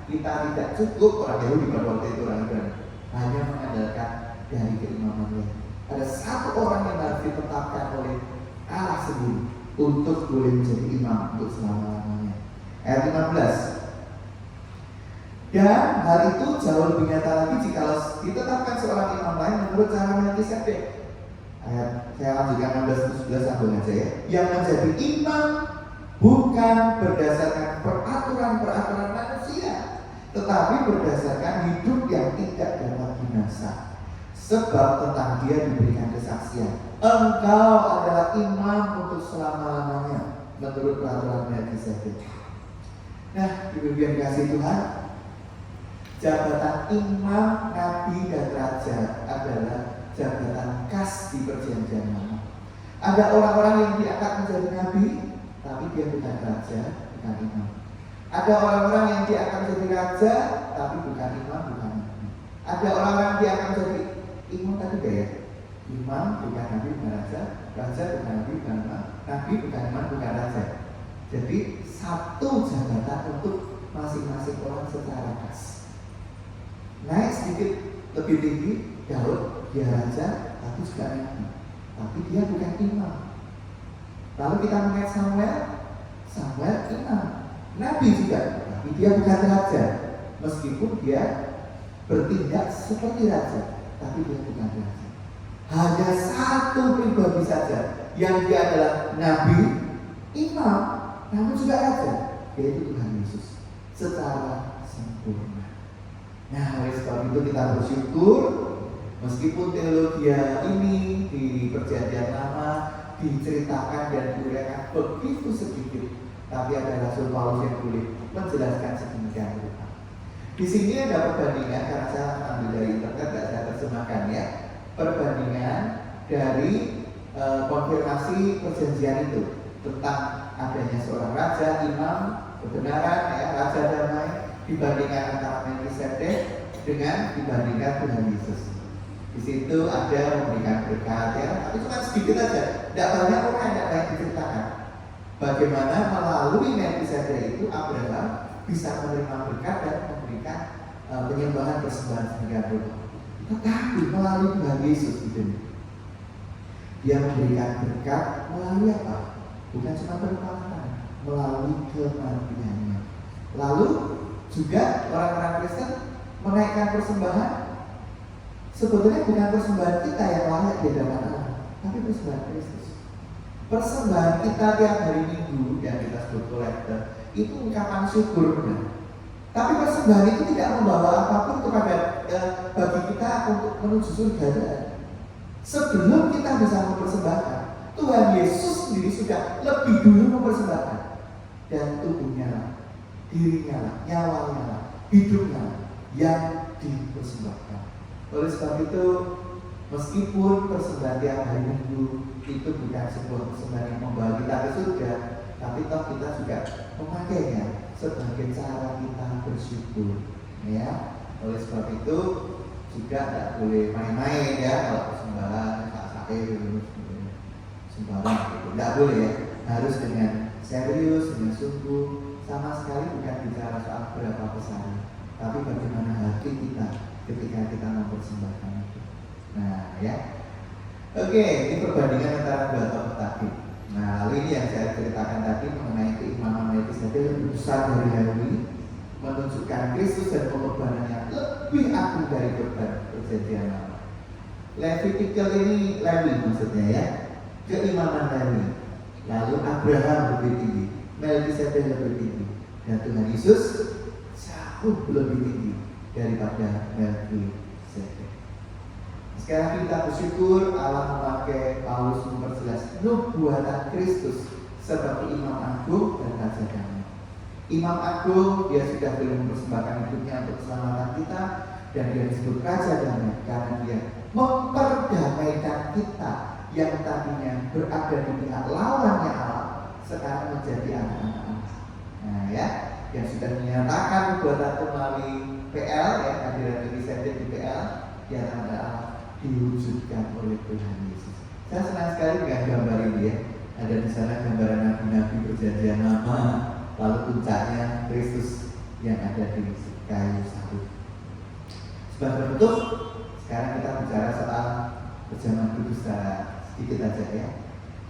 kita tidak cukup orang Yahudi pada waktu itu orang Ibrani hanya mengandalkan dari keimamannya. Ada satu orang yang harus ditetapkan oleh Allah sendiri untuk boleh menjadi imam untuk selama-lamanya. Ayat 15. Dan hal itu jauh lebih nyata lagi jika ditetapkan seorang imam lain menurut cara Melkisedek. Ayat saya lanjutkan 16-17 sambung aja ya. Yang menjadi imam bukan berdasarkan peraturan-peraturan manusia, tetapi berdasarkan hidup yang tidak dapat binasa. Sebab tentang dia diberikan kesaksian, engkau adalah imam untuk selama-lamanya menurut peraturan Melkisedek. Nah, Ibu yang kasih Tuhan, jabatan imam, nabi, dan raja adalah jabatan khas di perjanjian lama. Ada orang-orang yang diangkat menjadi nabi, tapi dia bukan raja, bukan imam. Ada orang-orang yang diangkat menjadi raja, tapi bukan imam, bukan nabi. Ada orang-orang yang diangkat menjadi imam tadi ya. Imam bukan nabi, bukan raja, raja bukan nabi, bukan imam, nabi bukan imam, bukan raja. Jadi satu jabatan untuk masing-masing orang secara khas. Naik sedikit lebih tinggi, Daud, dia raja, tapi juga nabi. Tapi dia bukan imam. Lalu kita melihat Samuel, Samuel imam, nabi juga, tapi dia bukan raja. Meskipun dia bertindak seperti raja, tapi dia bukan raja. Hanya satu pribadi saja yang dia adalah nabi, imam, namun juga raja, yaitu Tuhan Yesus secara sempurna. Nah, oleh sebab itu kita bersyukur meskipun teologi ini di Perjanjian Lama diceritakan dan diuraikan begitu sedikit, tapi ada Rasul Paulus yang boleh menjelaskan sedemikian rupa. Di sini ada perbandingan, karena saya ambil dari internet, tidak saya terjemahkan ya. Perbandingan dari konfirmasi perjanjian itu tentang adanya seorang raja, imam, kebenaran, ya, raja damai, dibandingkan antara Melkisedek dengan dibandingkan Tuhan Yesus. Di situ ada memberikan berkat ya, tapi cuma sedikit aja, tidak banyak orang, tidak banyak diceritakan. Bagaimana melalui Melkisedek itu Abraham bisa menerima berkat dan memberikan penyembahan persembahan sembah doa. Tetapi melalui Tuhan Yesus itu, dia memberikan berkat melalui apa? Bukan cuma berkat, melalui kematiannya. Lalu juga orang-orang Kristen menaikkan persembahan. Sebetulnya bukan persembahan kita yang layak di hadapan Allah, tapi persembahan Kristus. Persembahan kita tiap hari Minggu yang kita sebut kolektor itu ungkapan syukur, benar. Tapi persembahan itu tidak membawa apapun kepada bagi kita untuk menuju surga. Sebelum kita bisa mempersembahkan, Tuhan Yesus sendiri sudah lebih dulu mempersembahkan, dan tubuhnya lah, dirinya lah, nyawanya lah, hidupnya lah yang dipersembahkan. Oleh sebab itu, meskipun persembahan tiap hari Minggu itu bukan sebuah persembahan yang membawa kita ke surga, tapi toh kita juga memakainya sebagai cara kita bersyukur, ya. Oleh sebab itu juga tidak boleh main-main ya kalau persembahan sembarang gitu, tidak boleh ya. Harus dengan serius, dengan sungguh. Sama sekali bukan bicara soal berapa besar, tapi bagaimana hati kita ketika kita mempersembahkan itu. Nah, ya. Oke, ini perbandingan antara dua topik tadi. Nah, lalu ini yang saya ceritakan tadi mengenai keimaman Melkisedek lebih besar dari Lewi, menunjukkan Kristus dan pengorbanan yang lebih agung dari korban perjanjian lama. Levitical ini Lewi maksudnya ya, keimaman Lewi. Lalu Abraham lebih tinggi, Melkisedek lebih tinggi, dan Tuhan Yesus jauh lebih tinggi daripada Melkisedek. Sekarang kita bersyukur Allah memakai Paulus memperjelas nubuatan Kristus seperti Imam Agung dan Raja Damai. Imam Agung dia sudah boleh mempersembahkan hidupnya untuk keselamatan kita, dan dia disebut Raja Damai karena dia memperdamaikan kita yang tadinya berada di pihak lawannya Allah sekarang menjadi anak-anak Allah. Nah ya, yang sudah menyatakan nubuatan melalui PL ya, kehadiran Melkisedek di PL yang ada diwujudkan oleh Tuhan Yesus. Saya senang sekali dengan gambar ini ya. Ada di sana gambaran nabi-nabi perjanjian lama, lalu puncaknya Kristus yang ada di kayu salib. Sebagai penutup, sekarang kita bicara soal perjamuan kudus secara sedikit aja ya.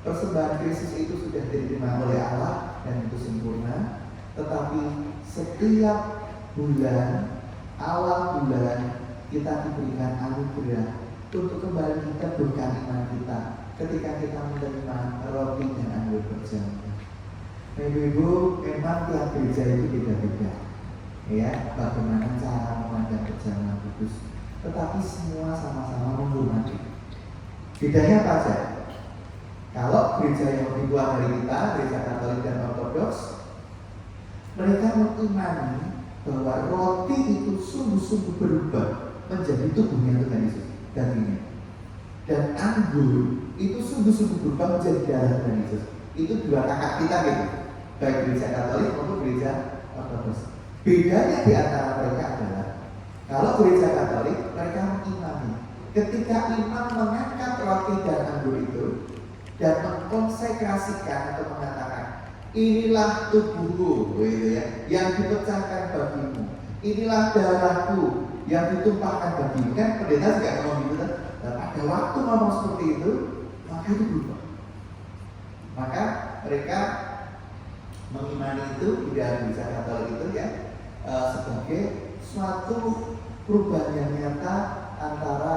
Persembahan Kristus itu sudah diterima oleh Allah dan itu sempurna, tetapi setiap bulan, awal bulan kita diberikan anugerah untuk kembali kita bukan iman kita ketika kita menerima roti dan anggur perjamuan. Ibu-ibu, memang tiap gereja itu beda-beda ya, bagaimana cara memandang perjamuan kudus, tetapi semua sama-sama menghormati. Bedanya apa saja? Kalau gereja yang lebih tua dari kita, gereja Katolik dan Ortodoks, mereka mengimani bahwa roti itu sungguh-sungguh berubah menjadi tubuhnya Tuhan Yesus, dagingnya. Dan anggur itu sungguh-sungguh berubah menjadi darah Tuhan Yesus. Itu dua kakak kita gitu, baik gereja Katolik maupun gereja Ortodoks. Bedanya di antara mereka adalah kalau gereja Katolik mereka mengimani ketika imam mengangkat roti dan anggur itu dan mengkonsekrasikan atau mengatakan inilah tubuhku gitu ya, yang dipecahkan bagimu, inilah darahku yang ditumpahkan bagi kan pendeta juga ngomong gitu kan. Dan pada waktu ngomong seperti itu, maka itu berubah. Maka mereka mengimani itu di dalam gereja Katolik itu ya sebagai suatu perubahan yang nyata antara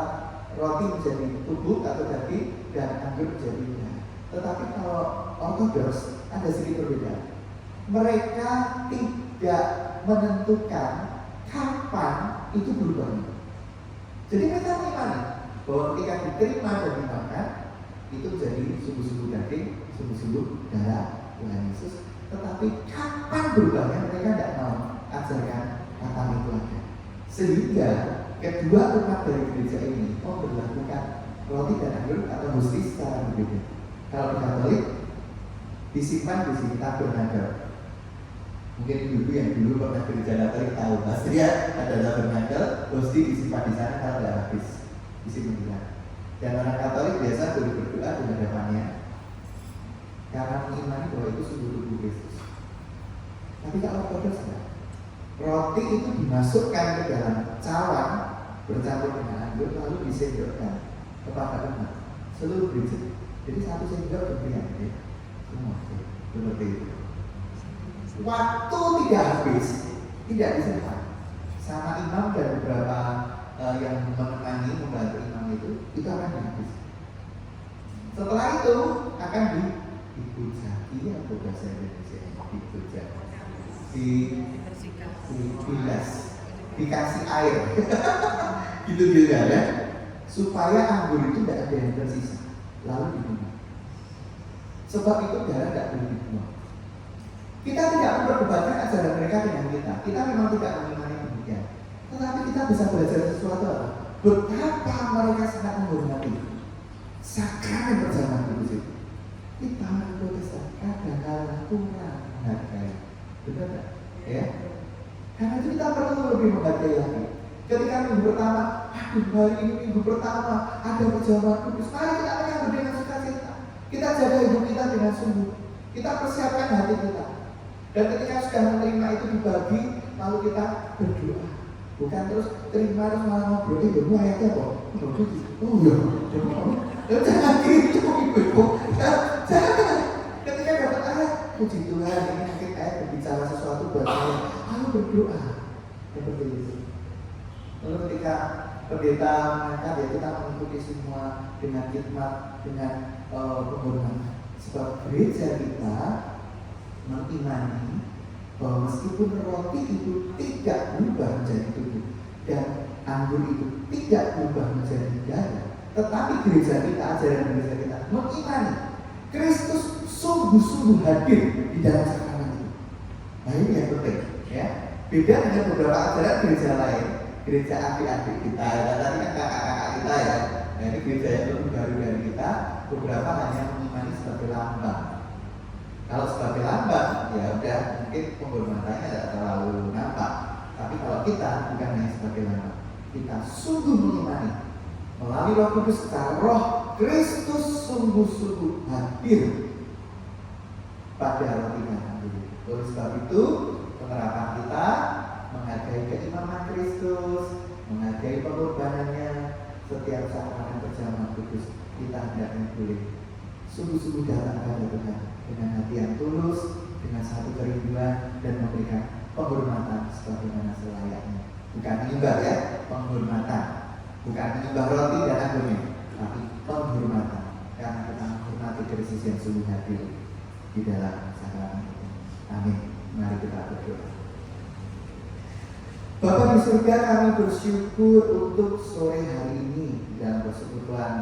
roti menjadi tubuh atau daging dan anggur menjadi darah. Tetapi kalau Ortodoks ada sedikit berbeda. Mereka tidak menentukan kapan itu berubah. Jadi mereka mengimani bahwa ketika diterima dan dimakan itu menjadi sungguh-sungguh daging, sungguh-sungguh darah Tuhan Yesus. Tetapi kapan berubahnya mereka tidak mau ajarkan kapan itu ada. Sehingga kedua umat dari gereja ini memperlakukan roti dan anggur atau hostis secara berbeda. Kalau di Katolik disimpan di sini tabernakel. Mungkin ibu yang dulu pernah gereja Katolik tahu pasti ya ada tabernakel, hosti disimpan di sana kalau tidak habis disimpan di sana. Dan orang Katolik biasa boleh berdoa di hadapannya karena mengimani bahwa itu sungguh tubuh Kristus. Tapi kalau Ortodoks enggak. Roti itu dimasukkan ke dalam cawan bercampur dengan anggur lalu disendokkan kepada umat seluruh gereja. Jadi satu sendok diberikan ya. Seperti itu. Waktu tidak habis, tidak disimpan. Sama imam dan beberapa yang menemani membantu imam itu akan habis. Setelah itu akan dibujaki atau bahasa Indonesia dibilas, dikasih air, gitu juga ya, supaya anggur itu tidak ada yang tersisa, lalu diminum. Sebab itu darah tidak boleh dibuang. Kita tidak memperdebatkan ajaran mereka dengan kita. Kita memang tidak mengimani demikian. Tetapi kita bisa belajar sesuatu apa? Betapa mereka sangat menghormati sakramen perjamuan kudus itu. Kita orang Protestan kadang-kadang kurang menghargai. Benar tak? Ya. Karena itu kita perlu lebih menghargai lagi. Ketika minggu pertama, hari ini minggu pertama ada perjamuan kudus. Mari kita menyambut dengan sukacita. Kita jaga hidup kita dengan sungguh. Kita persiapkan hati kita. Dan ketika sudah menerima itu dibagi, lalu kita berdoa. Bukan terus terima terus malah ngobrol. Ibu ayatnya kok? Oh iya. Jangan gitu ibu. Jangan. Ketika dapat ayat, puji Tuhan ini mungkin ayat berbicara sesuatu buat saya. Lalu berdoa. Seperti itu. Lalu ketika pendeta mengangkat ya kita mengikuti semua dengan hikmat, dengan penghormatan. Sebab gereja kita mengimani bahwa meskipun roti itu tidak berubah menjadi tubuh dan anggur itu tidak berubah menjadi darah, tetapi gereja kita, ajaran gereja kita mengimani Kristus sungguh-sungguh hadir di dalam sakramen itu. Nah ini yang penting ya. Beda dengan beberapa ajaran gereja lain, gereja adik-adik kita, tadi kan kakak-kakak kita ya. Nah ini gereja yang lebih baru dari kita, beberapa hanya mengimani sebagai lambang. Kalau sebagai lambang, ya udah mungkin penghormatannya tidak terlalu nampak. Tapi kalau kita bukan hanya sebagai lambang, kita sungguh mengimani melalui Roh Kudus secara roh Kristus sungguh-sungguh hadir pada roti dan anggur. Oleh sebab itu, penerapan kita menghargai keimaman Kristus, menghargai pengorbanannya setiap sakramen perjamuan kudus. Kita hendaknya boleh sungguh-sungguh datang kepada Tuhan dengan hati yang tulus, dengan satu kerinduan dan memberikan penghormatan sebagaimana selayaknya. Bukan menyembah ya, penghormatan. Bukan menyembah roti dan anggurnya, tapi penghormatan. Karena kita menghormati Kristus yang sungguh hadir di dalam sakramen itu. Amin. Mari kita berdoa. Bapa di surga, kami bersyukur untuk sore hari ini dalam persekutuan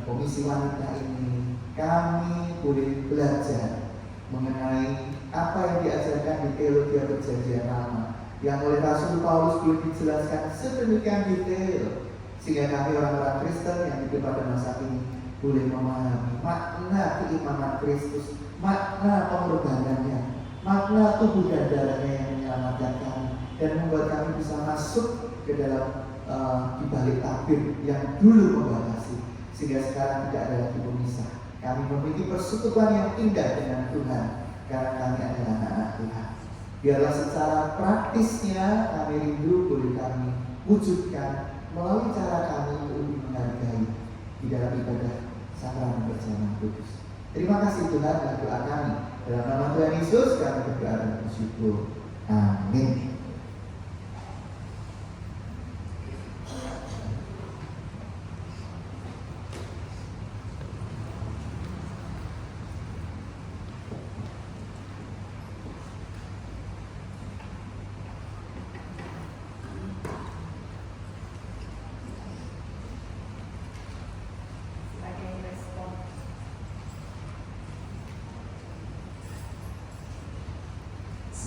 komisi wanita ini. Kami boleh belajar mengenai apa yang diajarkan di teologi perjanjian lama yang oleh Rasul Paulus belum dijelaskan sedemikian detail sehingga kami orang-orang Kristen yang hidup pada masa ini boleh memahami makna keimanan Kristus, makna pengorbanannya, makna tubuh dan darahnya yang menyelamatkan kami dan membuat kami bisa masuk ke dalam di balik tabir yang dulu membatasi sehingga sekarang tidak ada lagi pemisah. Kami memiliki persekutuan yang indah dengan Tuhan karena kami adalah anak-anak Tuhan. Biarlah secara praktisnya kami rindu boleh kami wujudkan melalui cara kami untuk lebih menghargai di dalam ibadah sakramen perjamuan kudus. Terima kasih Tuhan atas doa kami. Dalam nama Tuhan Yesus kami berdoa dan bersyukur. Amin.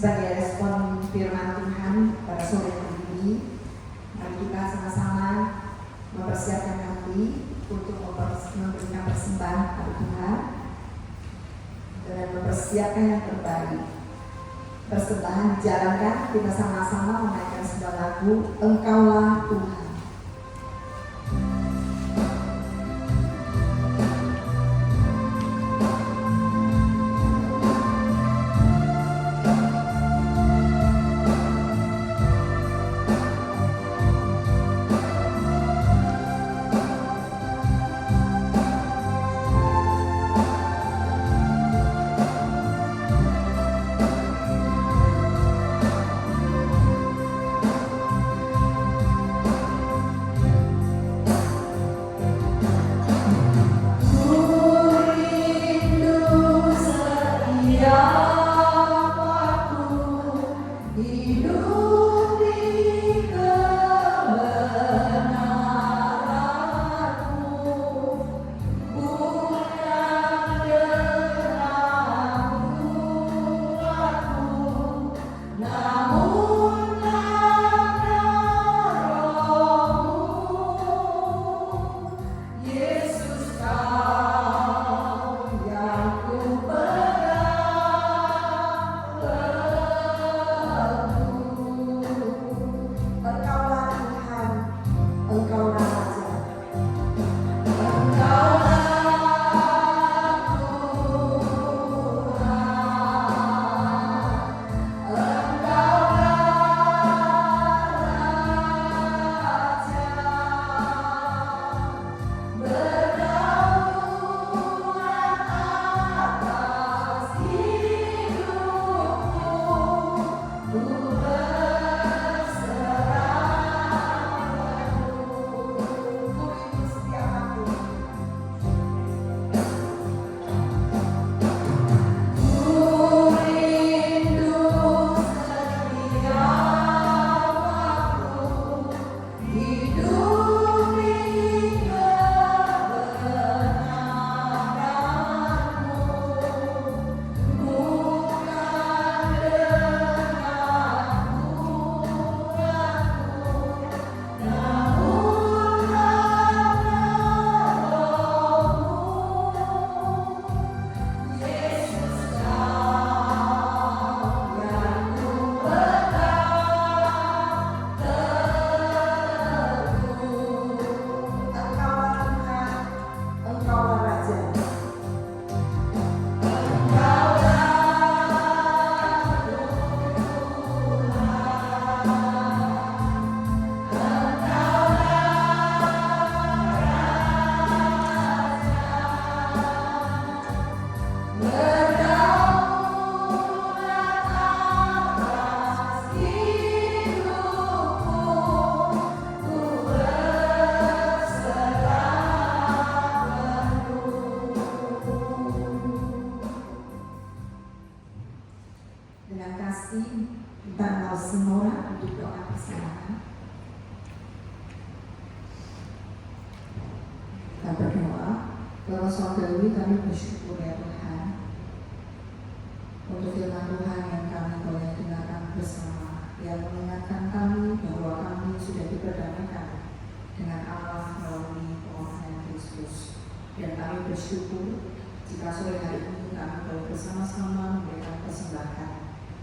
Sebagai respon firman Tuhan pada sore hari ini, mari kita sama-sama mempersiapkan hati untuk memberikan persembahan kepada Tuhan dan mempersiapkan yang terbaik. Persembahan dijalankan, kita sama-sama menaikkan sebuah lagu Engkaulah Tuhan.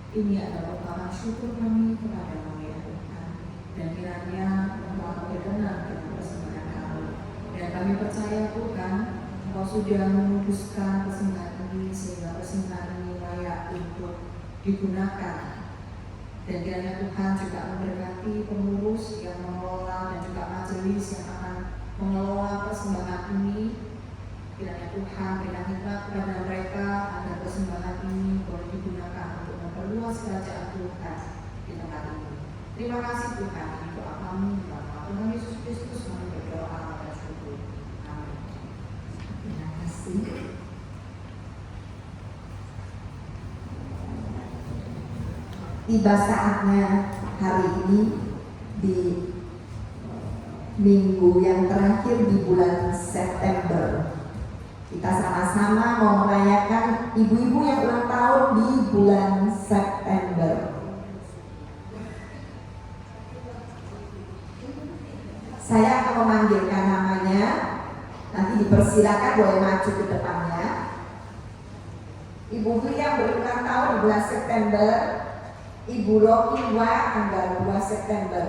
Ini adalah ungkapan syukur kami kepada-Mu ya Tuhan. Dan kiranya Engkau berkenan dengan persembahan kami. Dan kami percaya Tuhan, Engkau sudah menguduskan persembahan ini sehingga persembahan ini layak untuk digunakan. Dan kiranya Tuhan juga memberkati pengurus yang mengelola majelis yang akan mengelola persembahan ini. Kiranya Tuhan berikan hikmat kepada mereka agar persembahan ini boleh digunakan untuk memperluas kerajaan Tuhan di tempat ini. Terima kasih Tuhan, ini doa kami dalam nama Tuhan Yesus Kristus kami berdoa dan syukur. Amin. Terima kasih. Tiba saatnya hari ini di minggu yang terakhir di bulan September. Kita sama-sama mau merayakan ibu-ibu yang ulang tahun di bulan September. Saya akan memanggilkan namanya. Nanti dipersilakan boleh maju ke depannya. Ibu-ibu yang berulang tahun di bulan September, Ibu Lokiwa tanggal 2 September.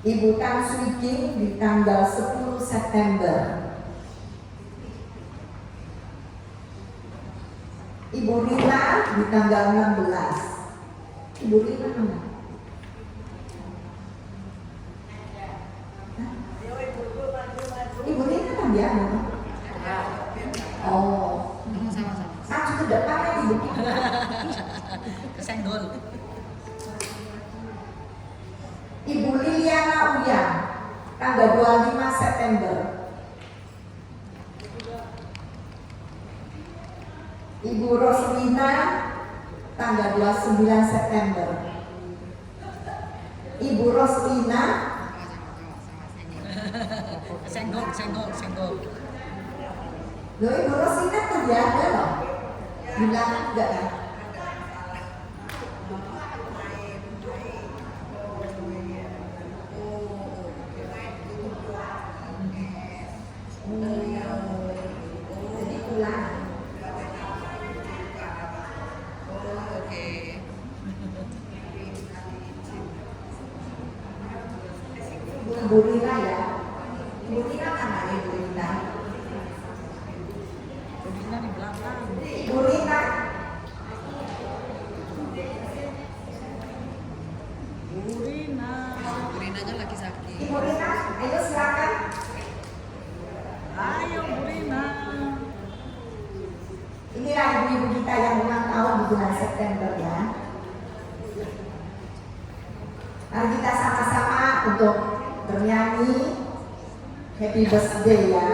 Ibu Tan Sui King di tanggal 10 September. Ibu Rina di tanggal 16. Ibu Rina mana? Ibu Rina kan dia mana? Oh, Sama-sama. maju ke depan ya Ibu. Kesenggol. Ibu Liliana Uyang tanggal 25 September. Ibu Roslina tanggal 29 September. Ibu Roslina Senggol. loh, Ibu Roslina kan dia ada loh. Bilang enggak kan? Jadi pulang. Oke. Ibu Rina ya. Ibu Rina mana Ibu Rina? Rina di belakang. Ibu Rina. Rinanya lagi sakit. Ibu Rina, ayo silakan. Ayo Bu Rina. Inilah ibu-ibu kita yang ulang tahun di bulan September ya. Mari kita sama-sama untuk bernyanyi Happy Birthday ya.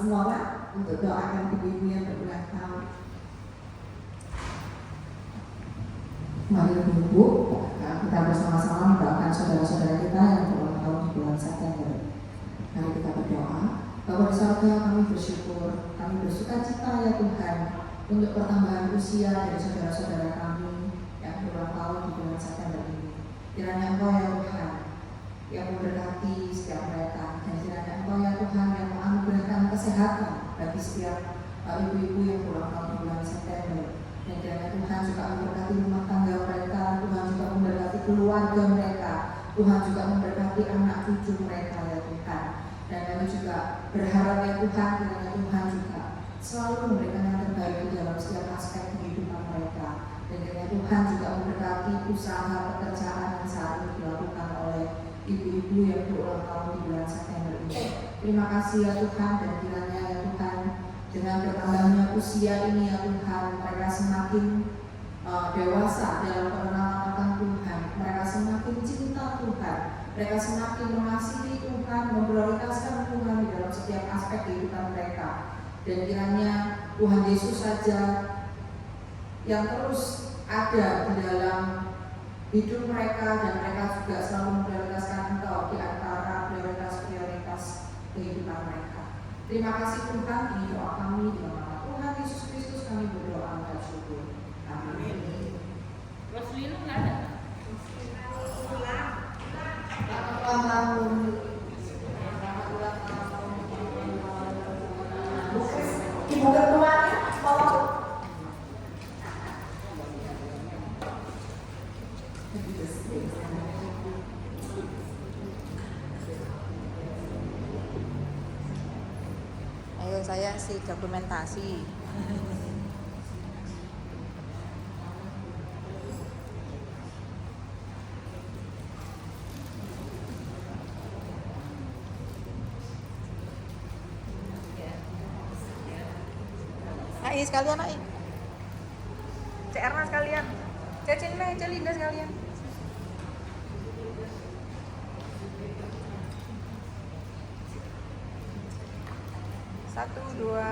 Nora untuk doakan ibu-ibu yang berulang tahun. Mari ibu, kita bersama-sama mendoakan saudara-saudara kita yang berulang tahun di bulan September. Mari kita berdoa. Bapa di surga, kami bersyukur, kami bersukacita ya Tuhan untuk pertambahan usia dari saudara-saudara kami yang berulang tahun di bulan September ini. Kiranya Engkau ya Tuhan yang memberkati setiap mereka, dan kiranya Engkau ya Tuhan yang menganugerahkan kesehatan bagi setiap ibu-ibu yang berulang tahun di bulan September. Dan kiranya Tuhan juga memberkati rumah tangga mereka, Tuhan juga memberkati keluarga mereka, Tuhan juga memberkati anak cucu mereka ya Tuhan. Dan kami juga berharap ya Tuhan, kiranya Tuhan juga selalu memberikan yang terbaik di dalam setiap aspek kehidupan mereka. Dan kiranya Tuhan juga memberkati usaha pekerjaan yang saat ini dilakukan oleh ibu-ibu yang berulang tahun di bulan September ini. Terima kasih ya Tuhan, dan kiranya ya Tuhan, dengan bertambahnya usia ini ya Tuhan, mereka semakin dewasa dalam pengenalan akan Tuhan. Mereka semakin cinta Tuhan, mereka semakin mengasihi Tuhan, memprioritaskan Tuhan di dalam setiap aspek kehidupan mereka. Dan kiranya Tuhan Yesus saja yang terus ada di dalam hidup mereka, dan mereka juga selalu memprioritaskan Engkau di antara prioritas-prioritas kehidupan mereka. Terima kasih Tuhan, ini doa kami di nama Tuhan Yesus Kristus kami berdoa dan syukur. Amin. Roslino nggak ada. Selamat ulang tahun. Ibu ketuanya mau. Ayo saya sih dokumentasi. Ai sekalian ai. Cek Erna sekalian. Cek Cinme, Cek Linda sekalian. Satu dua,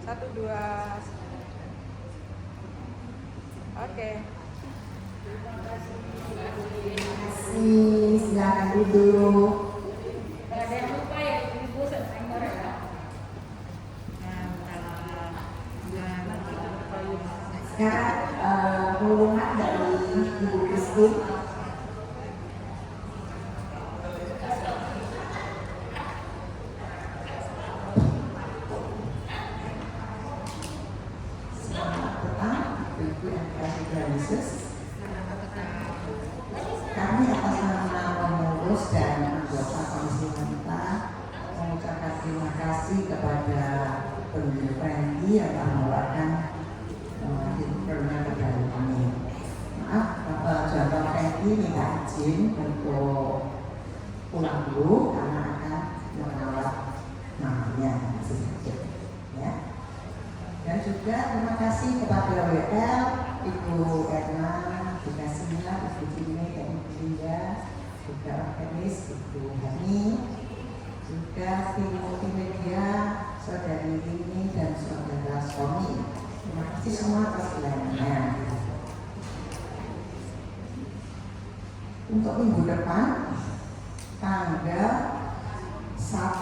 satu dua, oke. Terima kasih, silakan duduk. Ada yang lupa ya, ibu September ya. Sekarang pengumuman dari Ibu Christine. Selamat petang, Ibu yang kasih Yesus. Kami atas nama pengurus dan anggota Komisi Wanita mengucapkan terima kasih kepada pendiri Fendi yang telah menawarkan hidupnya kepada kami. Maaf, Bapak Fendi minta izin untuk pulang dulu karena akan merawat mamanya sedikit. Ya. Dan juga terima kasih kepada WL, Ibu Erna, Ibu Kasina, Ibu Cine, dan Ibu Linda, juga Organis, Ibu Hani, juga tim multimedia, Saudari Rini, dan Saudara Sony. Terima kasih semua atas pelayanannya. Untuk minggu depan, tanggal 7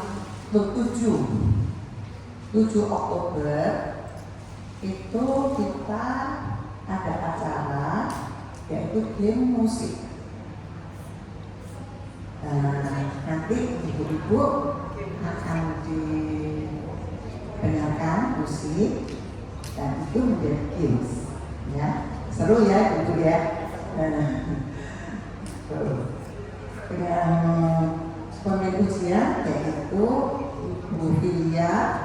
Oktober, itu kita ada acara yaitu game musik. Nanti ibu-ibu akan didengarkan musik dan itu menjadi games, ya seru ya ibu ya. Yang pemilik ujian yaitu Bu Filia.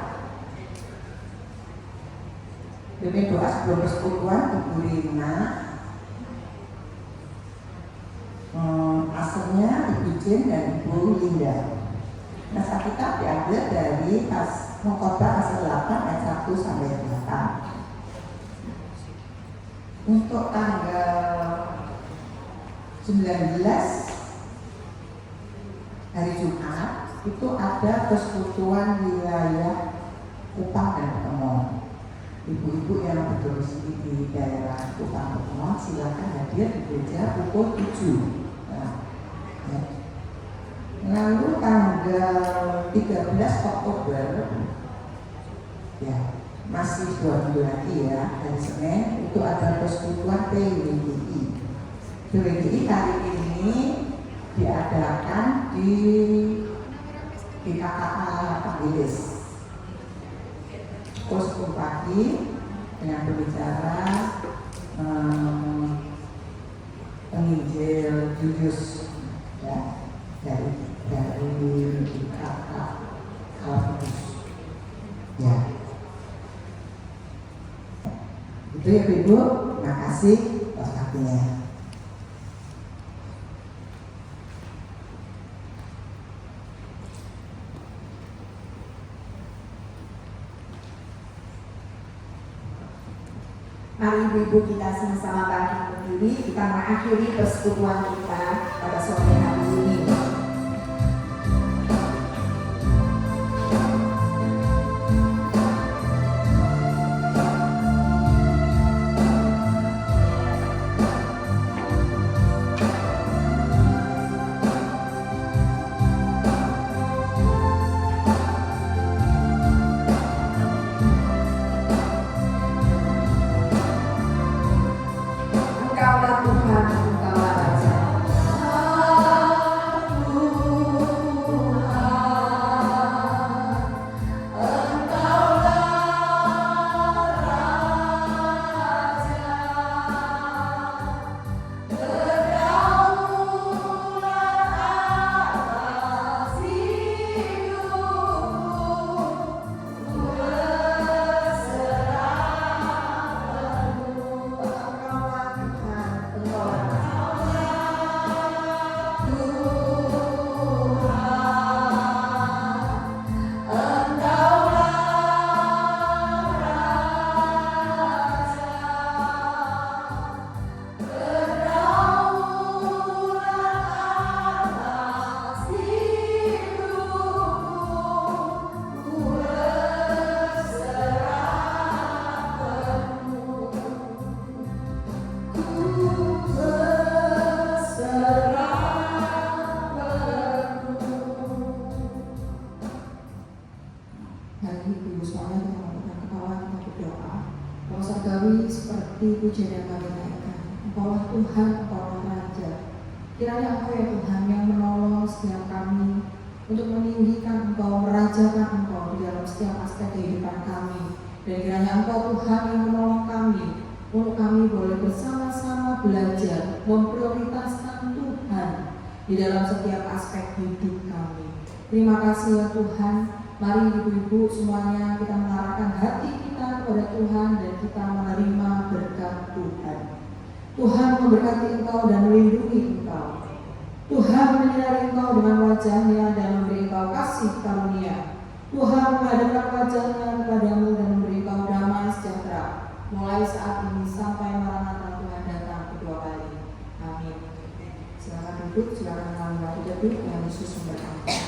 Demi doa sebelum persekutuan Ibu Rina, aslinya Ibu Jen dan Ibu Linda. Naskah kitab diambil dari Pengkhotbah pasal 8 ayat 1 sampai 8. Untuk tanggal 19 hari Jumat itu ada persekutuan wilayah Kupang dan Petemon. Ibu-ibu yang berdomisili di daerah Kupang Petemon silakan hadir di gereja pukul 7. Ya. Lalu tanggal 13 Oktober, ya masih 2 minggu lagi ya, hari Senin itu ada persekutuan PWDI. PWDI kali ini diadakan di KKA Panggilis. Pukul 10 pagi dengan berbicara penginjil Julius ya, dari kakak Alfons ya. Itu ya Ibu, terima kasih atas waktunya. Mari ibu-ibu kita sama-sama bangkit berdiri, kita mengakhiri persekutuan kita pada sore hari ini. Engkaulah Tuhan, Engkaulah Raja. Hari ini semuanya kita melakukan ketawa, kita berdoa. Bahwa surgawi seperti pujian yang kami naikkan. Engkaulah Tuhan, Engkaulah Raja. Kiranya Engkau ya Tuhan yang menolong setiap kami untuk meninggikan Engkau, merajakan Engkau di dalam setiap aspek kehidupan kami. Dan kiranya Engkau Tuhan yang menolong kami untuk kami boleh bersama-sama belajar memprioritaskan Tuhan di dalam setiap aspek hidup kami. Terima kasih ya Tuhan. Mari ibu-ibu semuanya kita mengarahkan hati kita kepada Tuhan dan kita menerima berkat Tuhan. Tuhan memberkati engkau dan melindungi engkau. Tuhan menyinari engkau dengan wajahnya dan memberi engkau kasih karunia. Tuhan menghadapkan wajahnya kepadamu dan memberi engkau damai sejahtera. Mulai saat ini sampai Maranatha Tuhan datang kedua kali. Amin. Silakan duduk, silakan mengalami waktu teduh. Tuhan Yesus memberkati.